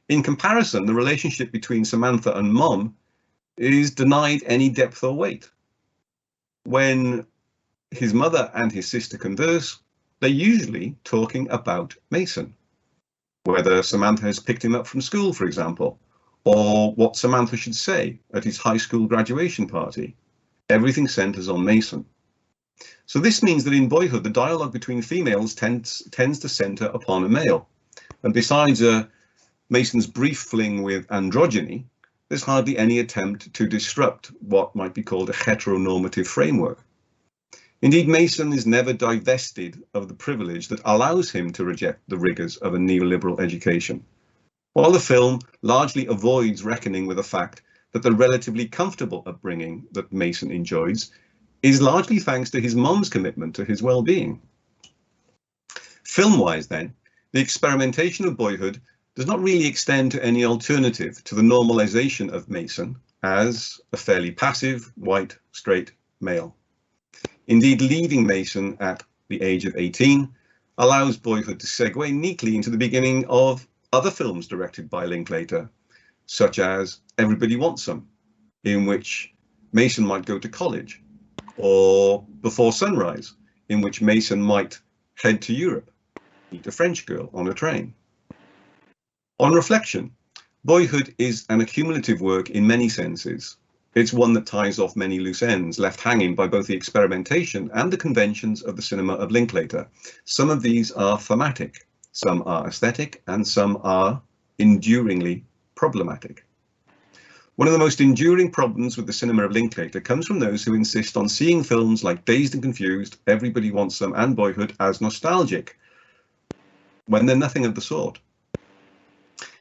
In comparison, the relationship between Samantha and Mom is denied any depth or weight. When his mother and his sister converse, they're usually talking about Mason, whether Samantha has picked him up from school, for example, or what Samantha should say at his high school graduation party. Everything centers on Mason. So this means that in Boyhood, the dialogue between females tends to center upon a male. And besides Mason's brief fling with androgyny, there's hardly any attempt to disrupt what might be called a heteronormative framework. Indeed, Mason is never divested of the privilege that allows him to reject the rigors of a neoliberal education, while the film largely avoids reckoning with the fact that the relatively comfortable upbringing that Mason enjoys is largely thanks to his mom's commitment to his well-being. Film-wise, then, the experimentation of Boyhood does not really extend to any alternative to the normalization of Mason as a fairly passive, white, straight male. Indeed, leaving Mason at the age of 18 allows Boyhood to segue neatly into the beginning of other films directed by Linklater, such as Everybody Wants Some, in which Mason might go to college, or Before Sunrise, in which Mason might head to Europe, meet a French girl on a train. On reflection, Boyhood is an accumulative work in many senses. It's one that ties off many loose ends left hanging by both the experimentation and the conventions of the cinema of Linklater. Some of these are thematic, some are aesthetic, and some are enduringly problematic. One of the most enduring problems with the cinema of Linklater comes from those who insist on seeing films like Dazed and Confused, Everybody Wants Some, and Boyhood as nostalgic, when they're nothing of the sort.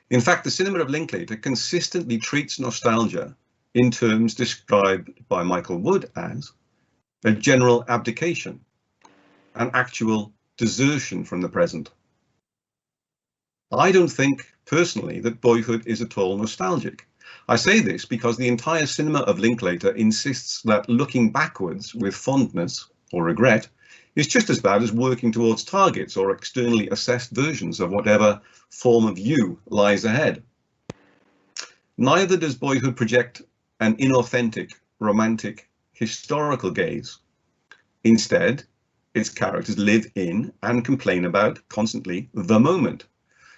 In fact, the cinema of Linklater consistently treats nostalgia in terms described by Michael Wood as a general abdication, an actual desertion from the present. I don't think, personally, that Boyhood is at all nostalgic. I say this because the entire cinema of Linklater insists that looking backwards with fondness or regret is just as bad as working towards targets or externally assessed versions of whatever form of you lies ahead. Neither does Boyhood project an inauthentic, romantic, historical gaze. Instead, its characters live in and complain about constantly the moment.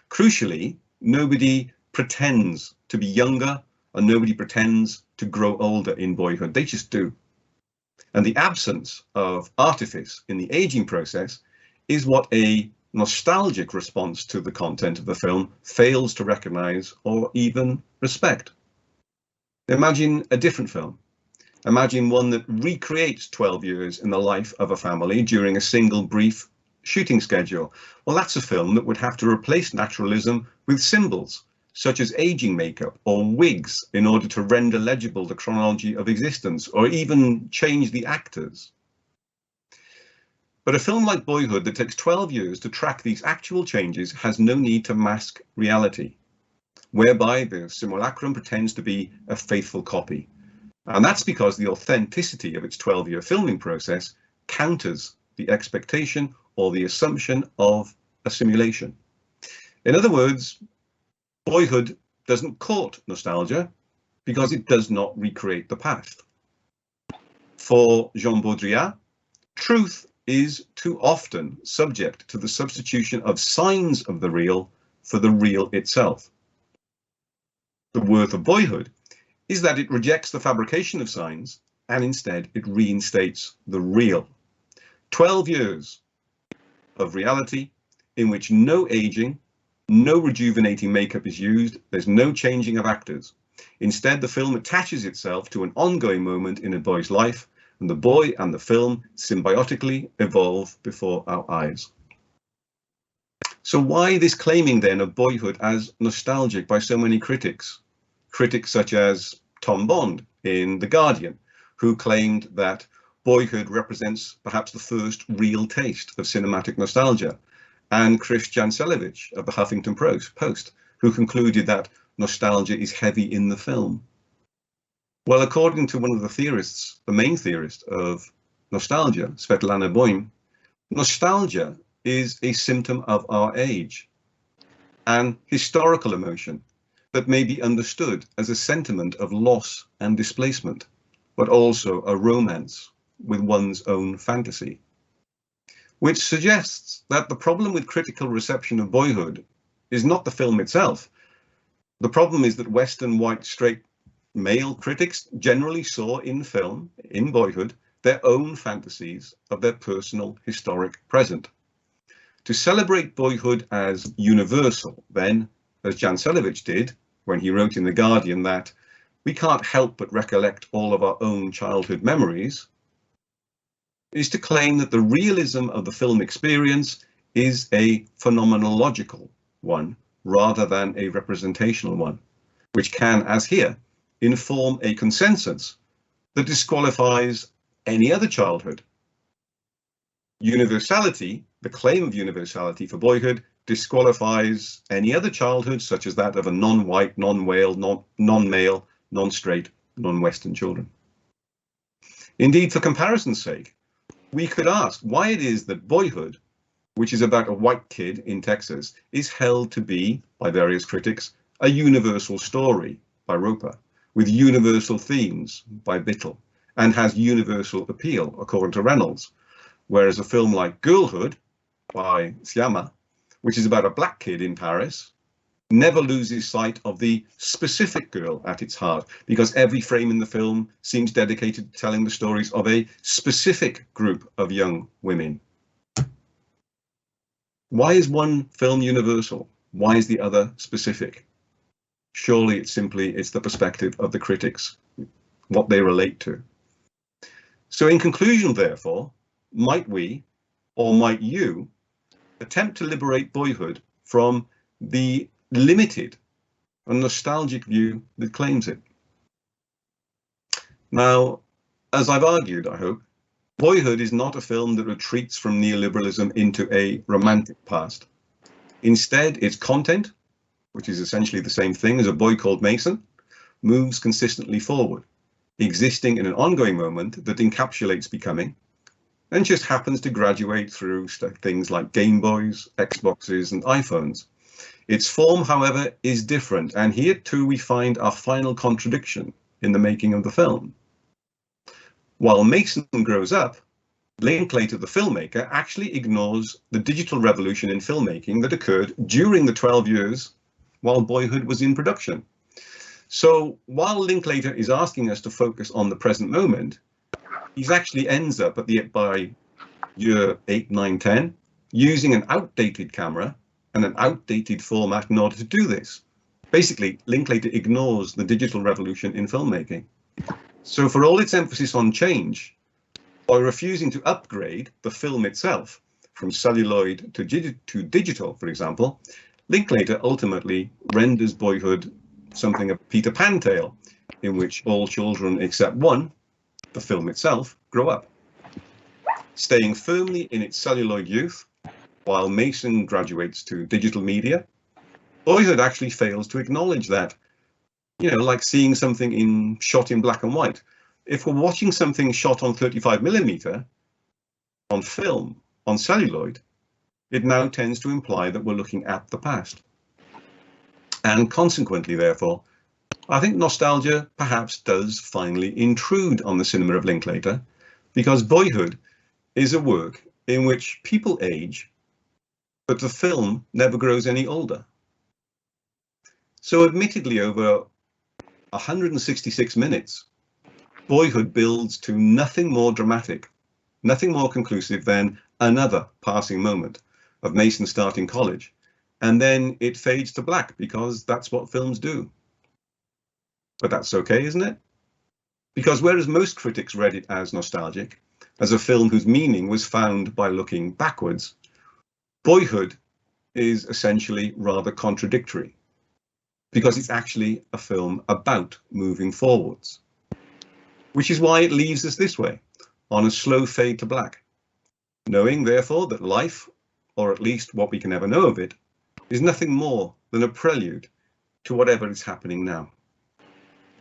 Crucially, nobody pretends to be younger and nobody pretends to grow older in Boyhood. They just do. And the absence of artifice in the aging process is what a nostalgic response to the content of the film fails to recognize or even respect. Imagine a different film. Imagine one that recreates 12 years in the life of a family during a single brief shooting schedule. Well, that's a film that would have to replace naturalism with symbols, such as aging makeup or wigs, in order to render legible the chronology of existence, or even change the actors. But a film like Boyhood that takes 12 years to track these actual changes has no need to mask reality, whereby the simulacrum pretends to be a faithful copy. And that's because the authenticity of its 12-year filming process counters the expectation or the assumption of a simulation. In other words, Boyhood doesn't court nostalgia because it does not recreate the past. For Jean Baudrillard, truth is too often subject to the substitution of signs of the real for the real itself. The worth of Boyhood is that it rejects the fabrication of signs and instead it reinstates the real. 12 years of reality in which no aging, no rejuvenating makeup is used, there's no changing of actors. Instead, the film attaches itself to an ongoing moment in a boy's life, and the boy and the film symbiotically evolve before our eyes. So why this claiming then of Boyhood as nostalgic by so many critics? Critics such as Tom Bond in The Guardian, who claimed that Boyhood represents perhaps the first real taste of cinematic nostalgia, and Chris Jancelevich of the Huffington Post, who concluded that nostalgia is heavy in the film. Well, according to one of the theorists, the main theorist of nostalgia, Svetlana Boym, nostalgia is a symptom of our age, an historical emotion that may be understood as a sentiment of loss and displacement, but also a romance with one's own fantasy, which suggests that the problem with critical reception of Boyhood is not the film itself. The problem is that Western white straight male critics generally saw in film, in Boyhood, their own fantasies of their personal historic present. To celebrate Boyhood as universal, then, as Jancelevich did when he wrote in The Guardian that we can't help but recollect all of our own childhood memories, is to claim that the realism of the film experience is a phenomenological one rather than a representational one, which can, as here, inform a consensus that disqualifies any other childhood. Universality, the claim of universality for Boyhood, disqualifies any other childhood such as that of a non-white, non-male, non-straight, non-Western children. Indeed, for comparison's sake, we could ask why it is that Boyhood, which is about a white kid in Texas, is held to be, by various critics, a universal story by Roper, with universal themes by Biddle, and has universal appeal, according to Reynolds, whereas a film like Girlhood by Sciamma, which is about a black kid in Paris, never loses sight of the specific girl at its heart, because every frame in the film seems dedicated to telling the stories of a specific group of young women. Why is one film universal? Why is the other specific? Surely it's the perspective of the critics, what they relate to. So in conclusion, therefore, might we, or might you, attempt to liberate Boyhood from the limited and nostalgic view that claims it? Now, as I've argued, I hope, Boyhood is not a film that retreats from neoliberalism into a romantic past. Instead, its content, which is essentially the same thing as A Boy Called Mason, moves consistently forward, existing in an ongoing moment that encapsulates becoming, and just happens to graduate through things like Game Boys, Xboxes, and iPhones. Its form, however, is different, and here too we find our final contradiction in the making of the film. While Mason grows up, Linklater, the filmmaker, actually ignores the digital revolution in filmmaking that occurred during the 12 years while Boyhood was in production. So while Linklater is asking us to focus on the present moment, he actually ends up by year 8, 9, 10, using an outdated camera and an outdated format in order to do this. Basically, Linklater ignores the digital revolution in filmmaking. So for all its emphasis on change, by refusing to upgrade the film itself from celluloid to digital, for example, Linklater ultimately renders Boyhood something of a Peter Pan tale, in which all children except one, the film itself, grow up. staying firmly in its celluloid youth, while Mason graduates to digital media. Boyhood actually fails to acknowledge that, you know, like seeing something shot in black and white. If we're watching something shot on 35mm, on film, on celluloid, it now tends to imply that we're looking at the past. And consequently, therefore, I think nostalgia perhaps does finally intrude on the cinema of Linklater, because Boyhood is a work in which people age, but the film never grows any older. So admittedly, over 166 minutes, Boyhood builds to nothing more dramatic, nothing more conclusive than another passing moment of Mason starting college, and then it fades to black because that's what films do. But that's okay, isn't it? Because whereas most critics read it as nostalgic, as a film whose meaning was found by looking backwards, Boyhood is essentially rather contradictory, because it's actually a film about moving forwards, which is why it leaves us this way, on a slow fade to black, knowing therefore that life, or at least what we can ever know of it, is nothing more than a prelude to whatever is happening now.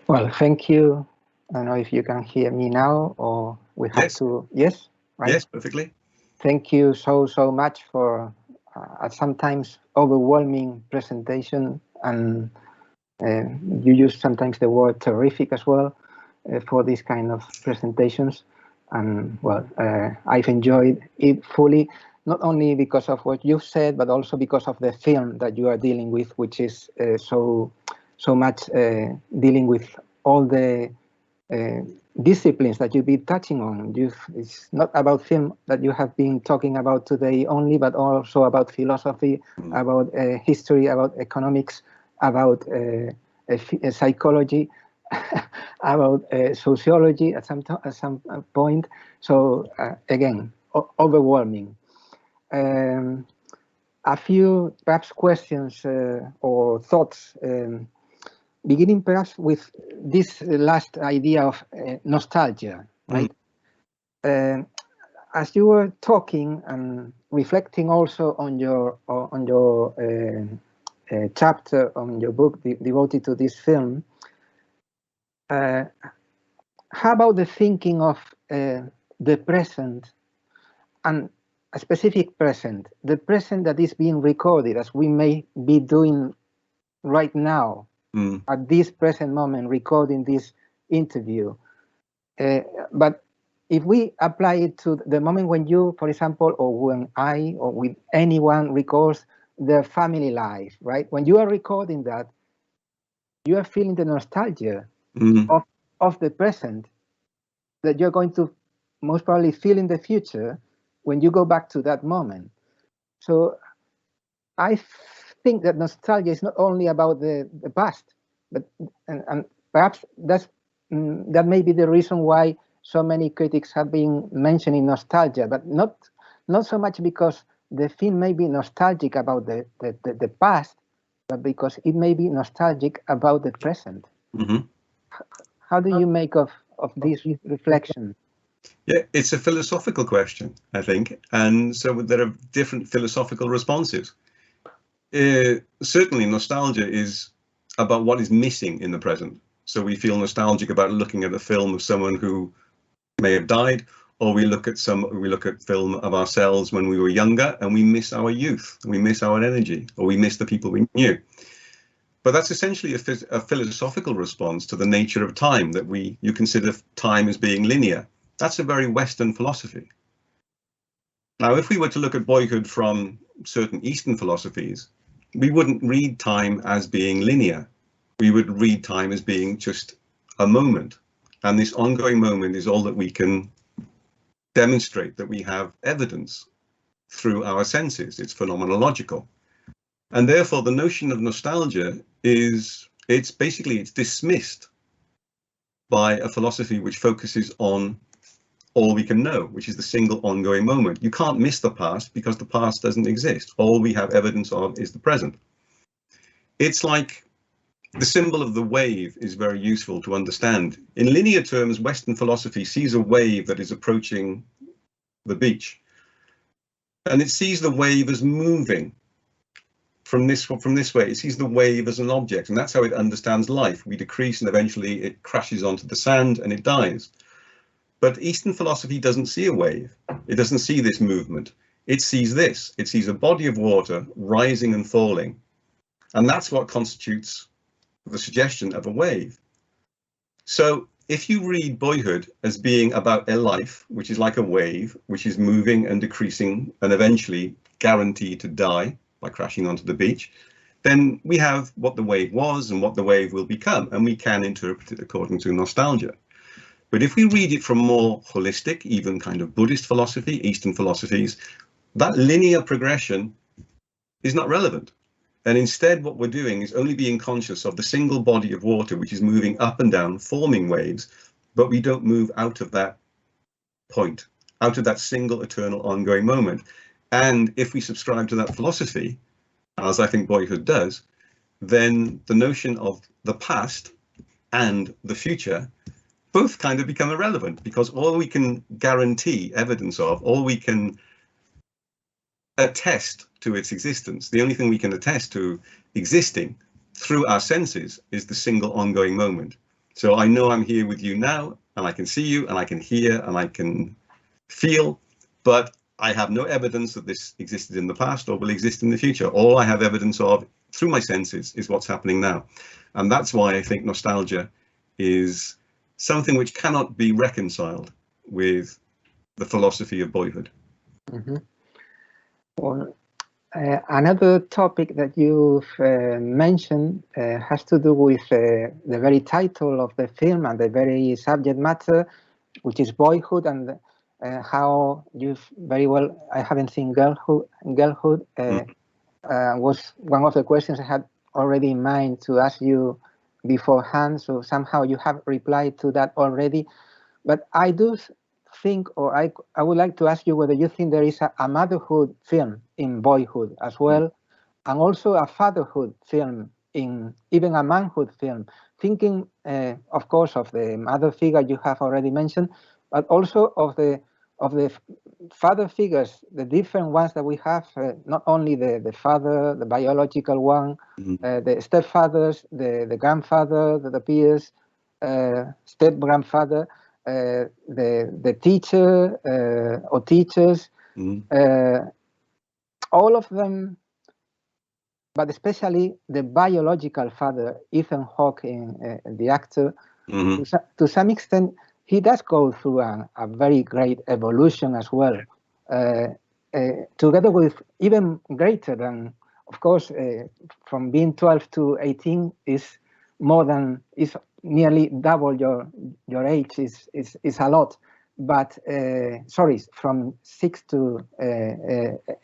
Well, thank you. I don't know if you can hear me now, or we have to. Yes, right? Yes, perfectly. Thank you so much for a sometimes overwhelming presentation, and you use sometimes the word terrific as well for these kind of presentations. And well, I've enjoyed it fully, not only because of what you've said, but also because of the film that you are dealing with, which is so much dealing with all the disciplines that you've been touching on. It's not about film that you have been talking about today only, but also about philosophy, about history, about economics, about psychology, about sociology at some point. So again, overwhelming. A few perhaps questions or thoughts, beginning perhaps with this last idea of nostalgia, right? As you were talking and reflecting also on your chapter on your book devoted to this film, how about the thinking of the present, and a specific present, the present that is being recorded, as we may be doing right now, at this present moment, recording this interview. But if we apply it to the moment when you, for example, or when I, or with anyone records their family life, right? When you are recording that, you are feeling the nostalgia of the present that you're going to most probably feel in the future when you go back to that moment. So I think that nostalgia is not only about the past, but and perhaps that may be the reason why so many critics have been mentioning nostalgia, but not so much because the film may be nostalgic about the past, but because it may be nostalgic about the present. How do you make of this reflection? Yeah, it's a philosophical question, I think, and so there are different philosophical responses. Certainly, nostalgia is about what is missing in the present. So we feel nostalgic about looking at a film of someone who may have died, or we look at film of ourselves when we were younger and we miss our youth, we miss our energy, or we miss the people we knew. But that's essentially a philosophical response to the nature of time, that you consider time as being linear. That's a very Western philosophy. Now, if we were to look at Boyhood from certain Eastern philosophies, we wouldn't read time as being linear. We would read time as being just a moment. And this ongoing moment is all that we can demonstrate, that we have evidence through our senses. It's phenomenological. And therefore, the notion of nostalgia it's dismissed by a philosophy which focuses on all we can know, which is the single ongoing moment. You can't miss the past because the past doesn't exist. All we have evidence of is the present. It's like the symbol of the wave is very useful to understand. In linear terms, Western philosophy sees a wave that is approaching the beach. And it sees the wave as moving from this way. It sees the wave as an object, and that's how it understands life. We decrease and eventually it crashes onto the sand and it dies. But Eastern philosophy doesn't see a wave. It doesn't see this movement. It sees this. It sees a body of water rising and falling. And that's what constitutes the suggestion of a wave. So if you read Boyhood as being about a life, which is like a wave, which is moving and decreasing and eventually guaranteed to die by crashing onto the beach, then we have what the wave was and what the wave will become, and we can interpret it according to nostalgia. But if we read it from more holistic, even kind of Buddhist philosophy, Eastern philosophies, that linear progression is not relevant. And instead, what we're doing is only being conscious of the single body of water, which is moving up and down, forming waves, but we don't move out of that point, out of that single eternal ongoing moment. And if we subscribe to that philosophy, as I think Boyhood does, then the notion of the past and the future both kind of become irrelevant, because all we can guarantee evidence of, all we can attest to its existence, the only thing we can attest to existing through our senses is the single ongoing moment. So I know I'm here with you now, and I can see you, and I can hear, and I can feel, but I have no evidence that this existed in the past or will exist in the future. All I have evidence of through my senses is what's happening now. And that's why I think nostalgia is something which cannot be reconciled with the philosophy of Boyhood. Mm-hmm. Well, another topic that you've mentioned has to do with the very title of the film and the very subject matter, which is Boyhood, and how you've very well, I haven't seen Girlhood, was one of the questions I had already in mind to ask you beforehand, so somehow you have replied to that already. But I do think, or I would like to ask you whether you think there is a motherhood film in Boyhood as well, and also a fatherhood film, in even a manhood film, thinking of course of the mother figure you have already mentioned, but also of the father figures, the different ones that we have, not only the father, the biological one, the stepfathers, the grandfather that appears, step grandfather, the teacher or teachers, all of them, but especially the biological father, Ethan Hawke, the actor, to some extent, he does go through a very great evolution as well, together with even greater than, of course, from being 12 to 18 is more than, is nearly double your age, is a lot. But sorry, from 6 to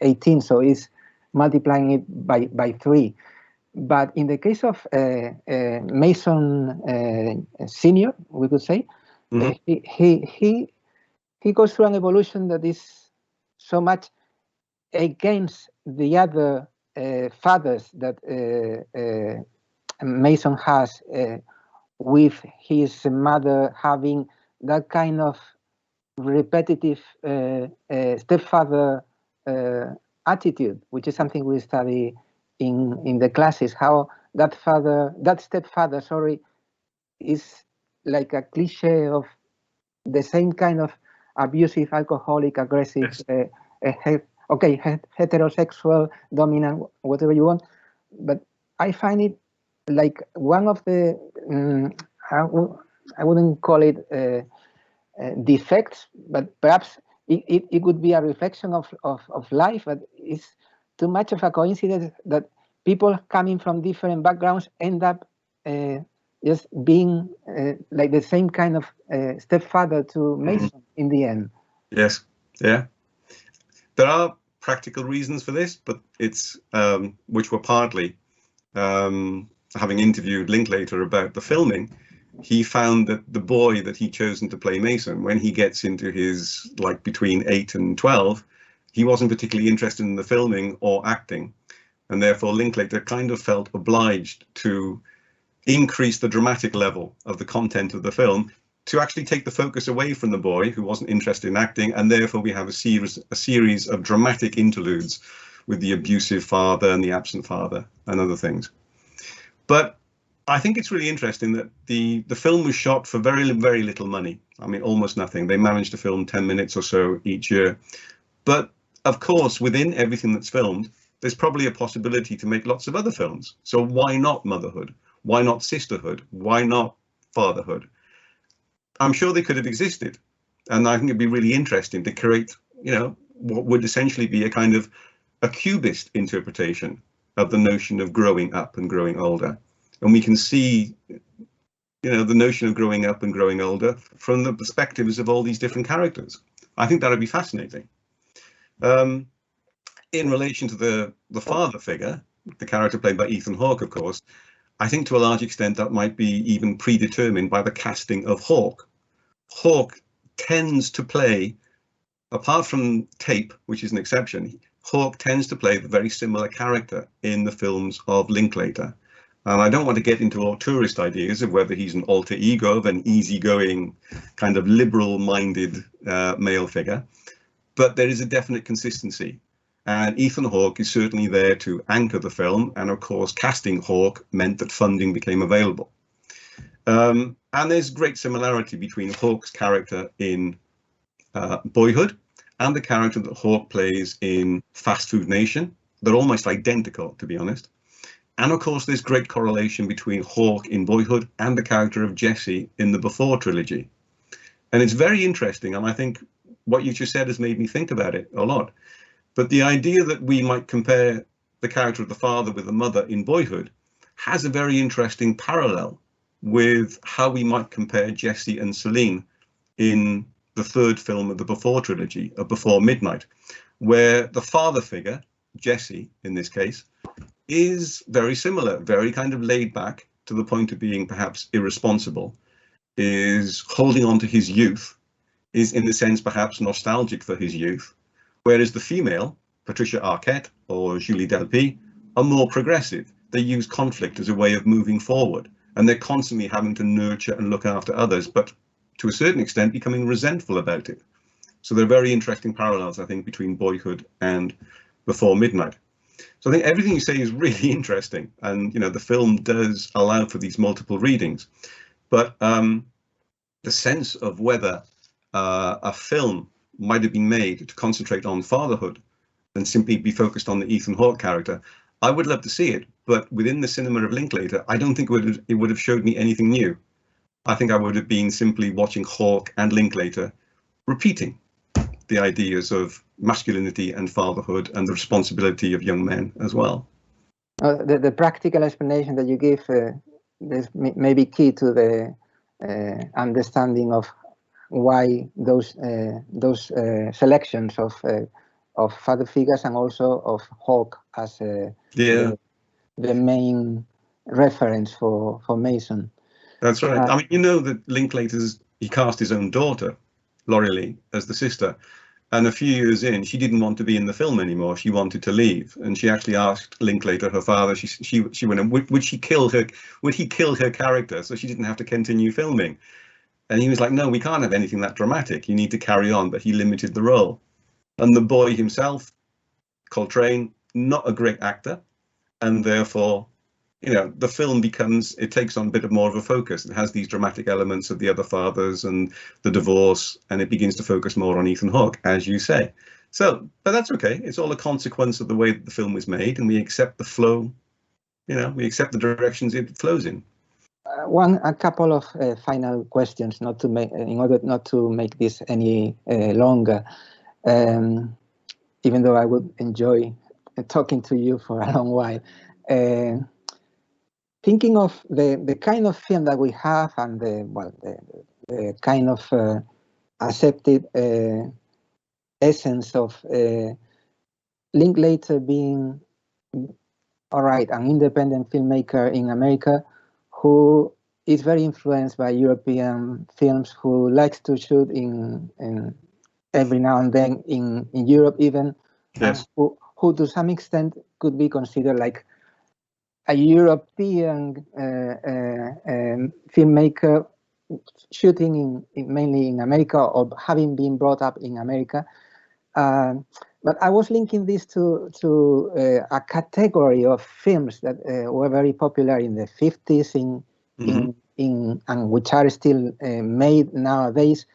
18, so it's multiplying it by 3. But in the case of Mason Senior, we could say, he goes through an evolution that is so much against the other fathers that Mason has, with his mother having that kind of repetitive stepfather attitude, which is something we study in the classes, how that stepfather, sorry, is like a cliche of the same kind of abusive, alcoholic, aggressive, heterosexual, dominant, whatever you want. But I find it like one of the, I wouldn't call it defects, but perhaps it could be a reflection of life, but it's too much of a coincidence that people coming from different backgrounds end up just being like the same kind of stepfather to Mason in the end. Yes, yeah. There are practical reasons for this, but it's which were partly having interviewed Linklater about the filming. He found that the boy that he'd chosen to play Mason, when he gets into his, like, between 8 and 12, he wasn't particularly interested in the filming or acting, and therefore Linklater kind of felt obliged to increase the dramatic level of the content of the film to actually take the focus away from the boy who wasn't interested in acting, and therefore we have a series of dramatic interludes with the abusive father and the absent father and other things. But I think it's really interesting that the film was shot for very, very little money. I mean, almost nothing. They managed to film 10 minutes or so each year. But of course, within everything that's filmed, there's probably a possibility to make lots of other films. So why not motherhood? Why not sisterhood? Why not fatherhood? I'm sure they could have existed. And I think it'd be really interesting to create, you know, what would essentially be a kind of a cubist interpretation of the notion of growing up and growing older. And we can see, you know, the notion of growing up and growing older from the perspectives of all these different characters. I think that would be fascinating. In relation to the father figure, the character played by Ethan Hawke, of course, I think to a large extent that might be even predetermined by the casting of Hawke. Hawke tends to play, apart from Tape, which is an exception, Hawke tends to play the very similar character in the films of Linklater. And I don't want to get into all tourist ideas of whether he's an alter ego of an easygoing, kind of liberal-minded male figure, but there is a definite consistency. And Ethan Hawke is certainly there to anchor the film. And of course, casting Hawke meant that funding became available. And there's great similarity between Hawke's character in Boyhood and the character that Hawke plays in Fast Food Nation. They're almost identical, to be honest. And of course, there's great correlation between Hawke in Boyhood and the character of Jesse in the Before trilogy. And it's very interesting. And I think what you just said has made me think about it a lot. But the idea that we might compare the character of the father with the mother in Boyhood has a very interesting parallel with how we might compare Jesse and Celine in the third film of the Before trilogy, of Before Midnight, where the father figure, Jesse in this case, is very similar, very kind of laid back to the point of being perhaps irresponsible, is holding on to his youth, is in a sense perhaps nostalgic for his youth, whereas the female, Patricia Arquette or Julie Delpy, are more progressive. They use conflict as a way of moving forward, and they're constantly having to nurture and look after others, but to a certain extent becoming resentful about it. So there are very interesting parallels, I think, between Boyhood and Before Midnight. So I think everything you say is really interesting, and you know the film does allow for these multiple readings, but the sense of whether a film might have been made to concentrate on fatherhood and simply be focused on the Ethan Hawke character, I would love to see it, but within the cinema of Linklater, I don't think it would have showed me anything new. I think I would have been simply watching Hawke and Linklater repeating the ideas of masculinity and fatherhood and the responsibility of young men as well. The practical explanation that you give is maybe key to the understanding of why those selections of father figures and also of Hawke as the main reference for Mason. That's right. I mean, you know that he cast his own daughter, Laurie Lee, as the sister, and a few years in, she didn't want to be in the film anymore. She wanted to leave, and she actually asked Linklater, her father. She went, would he kill her character so she didn't have to continue filming? And he was like, no, we can't have anything that dramatic. You need to carry on. But he limited the role. And the boy himself, Coltrane, not a great actor. And therefore, you know, the film takes on a bit more of a focus. It has these dramatic elements of the other fathers and the divorce, and it begins to focus more on Ethan Hawke, as you say. So, but that's okay. It's all a consequence of the way that the film was made, and we accept the flow, you know, we accept the directions it flows in. A couple of final questions, in order not to make this any longer, even though I would enjoy talking to you for a long while. Thinking of the kind of film that we have and the kind of accepted essence of Linklater being, all right, an independent filmmaker in America who is very influenced by European films, who likes to shoot in every now and then in Europe even, yes. Who to some extent could be considered like a European filmmaker shooting mainly in America or having been brought up in America. But I was linking this to a category of films that were very popular in the 50s and which are still made nowadays,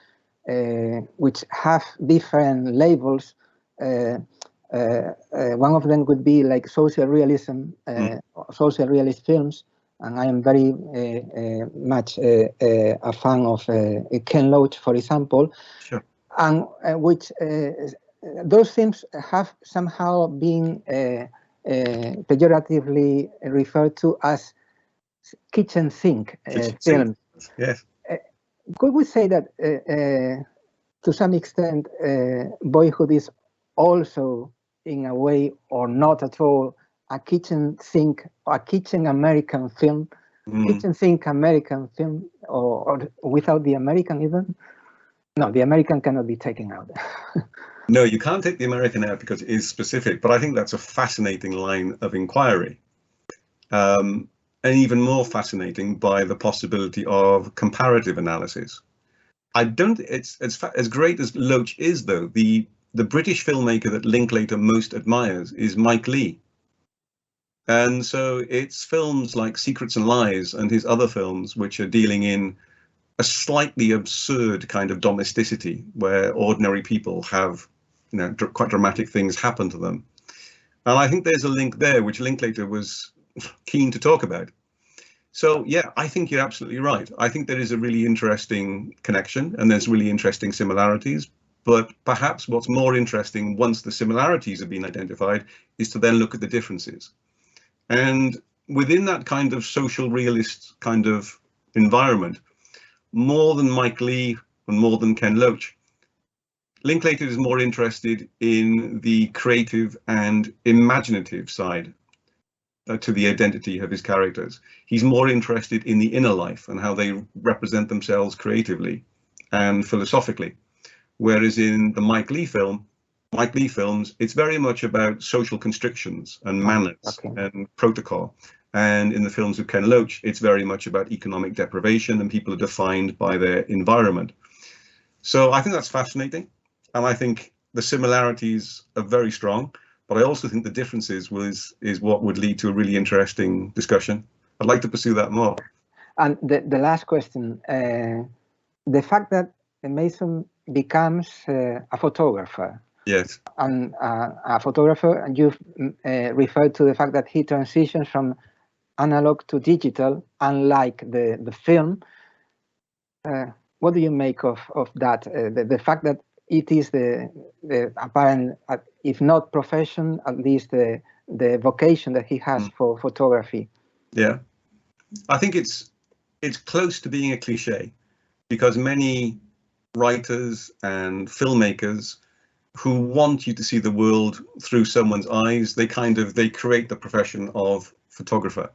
which have different labels. One of them would be like social realism, social realist films, and I am very much a fan of Ken Loach, for example. Sure. And which those films have somehow been pejoratively referred to as kitchen sink films. Yes. Could we say that to some extent Boyhood is also, in a way, or not at all, a kitchen sink, a kitchen American film, kitchen sink American film, or without the American even? No, the American cannot be taken out. No, you can't take the American out because it is specific, but I think that's a fascinating line of inquiry. And even more fascinating by the possibility of comparative analysis. I don't, it's as great as Loach is, though, the British filmmaker that Linklater most admires is Mike Leigh. And so it's films like Secrets and Lies and his other films, which are dealing in a slightly absurd kind of domesticity where ordinary people have, you know, quite dramatic things happen to them. And I think there's a link there, which Linklater was keen to talk about. So, yeah, I think you're absolutely right. I think there is a really interesting connection and there's really interesting similarities. But perhaps what's more interesting once the similarities have been identified is to then look at the differences. And within that kind of social realist kind of environment, more than Mike Leigh and more than Ken Loach, Linklater is more interested in the creative and imaginative side to the identity of his characters. He's more interested in the inner life and how they represent themselves creatively and philosophically. Whereas in the Mike Leigh films, it's very much about social constrictions and manners and protocol. And in the films of Ken Loach, it's very much about economic deprivation and people are defined by their environment. So I think that's fascinating. And I think the similarities are very strong, but I also think the differences is what would lead to a really interesting discussion. I'd like to pursue that more. And the last question, the fact that Mason becomes a photographer. Yes. And a photographer, and you've referred to the fact that he transitions from analog to digital, unlike the film. What do you make of that? The fact that it is the apparent, if not profession, at least the vocation that he has for photography. Yeah, I think it's close to being a cliche, because many writers and filmmakers who want you to see the world through someone's eyes, they create the profession of photographer,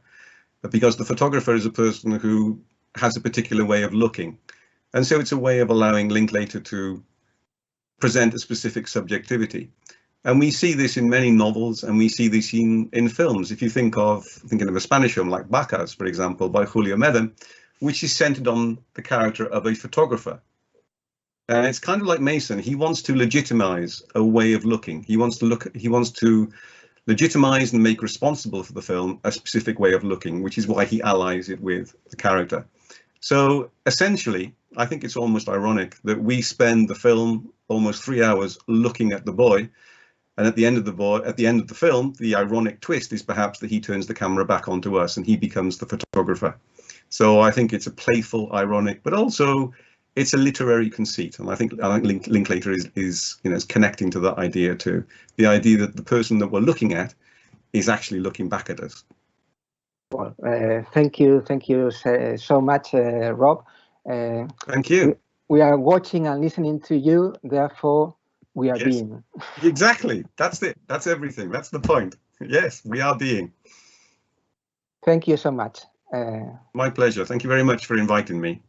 because the photographer is a person who has a particular way of looking. And so it's a way of allowing Linklater to present a specific subjectivity. And we see this in many novels, and we see this in films. If you thinking of a Spanish film like Bacas, for example, by Julio Medem, which is centered on the character of a photographer. And it's kind of like Mason. He wants to legitimize a way of looking. He wants to legitimize and make responsible for the film a specific way of looking, which is why he allies it with the character. So essentially, I think it's almost ironic that we spend the film almost 3 hours looking at the boy, and at the end of the film, the ironic twist is perhaps that he turns the camera back onto us and he becomes the photographer. So I think it's a playful, ironic, but also it's a literary conceit, and I think Linklater is connecting to that idea too. The idea that the person that we're looking at is actually looking back at us. Well, thank you so much, Rob. Thank you. We are watching and listening to you, therefore we are being. Exactly. That's it. That's everything. That's the point. Yes, we are being. Thank you so much. My pleasure. Thank you very much for inviting me.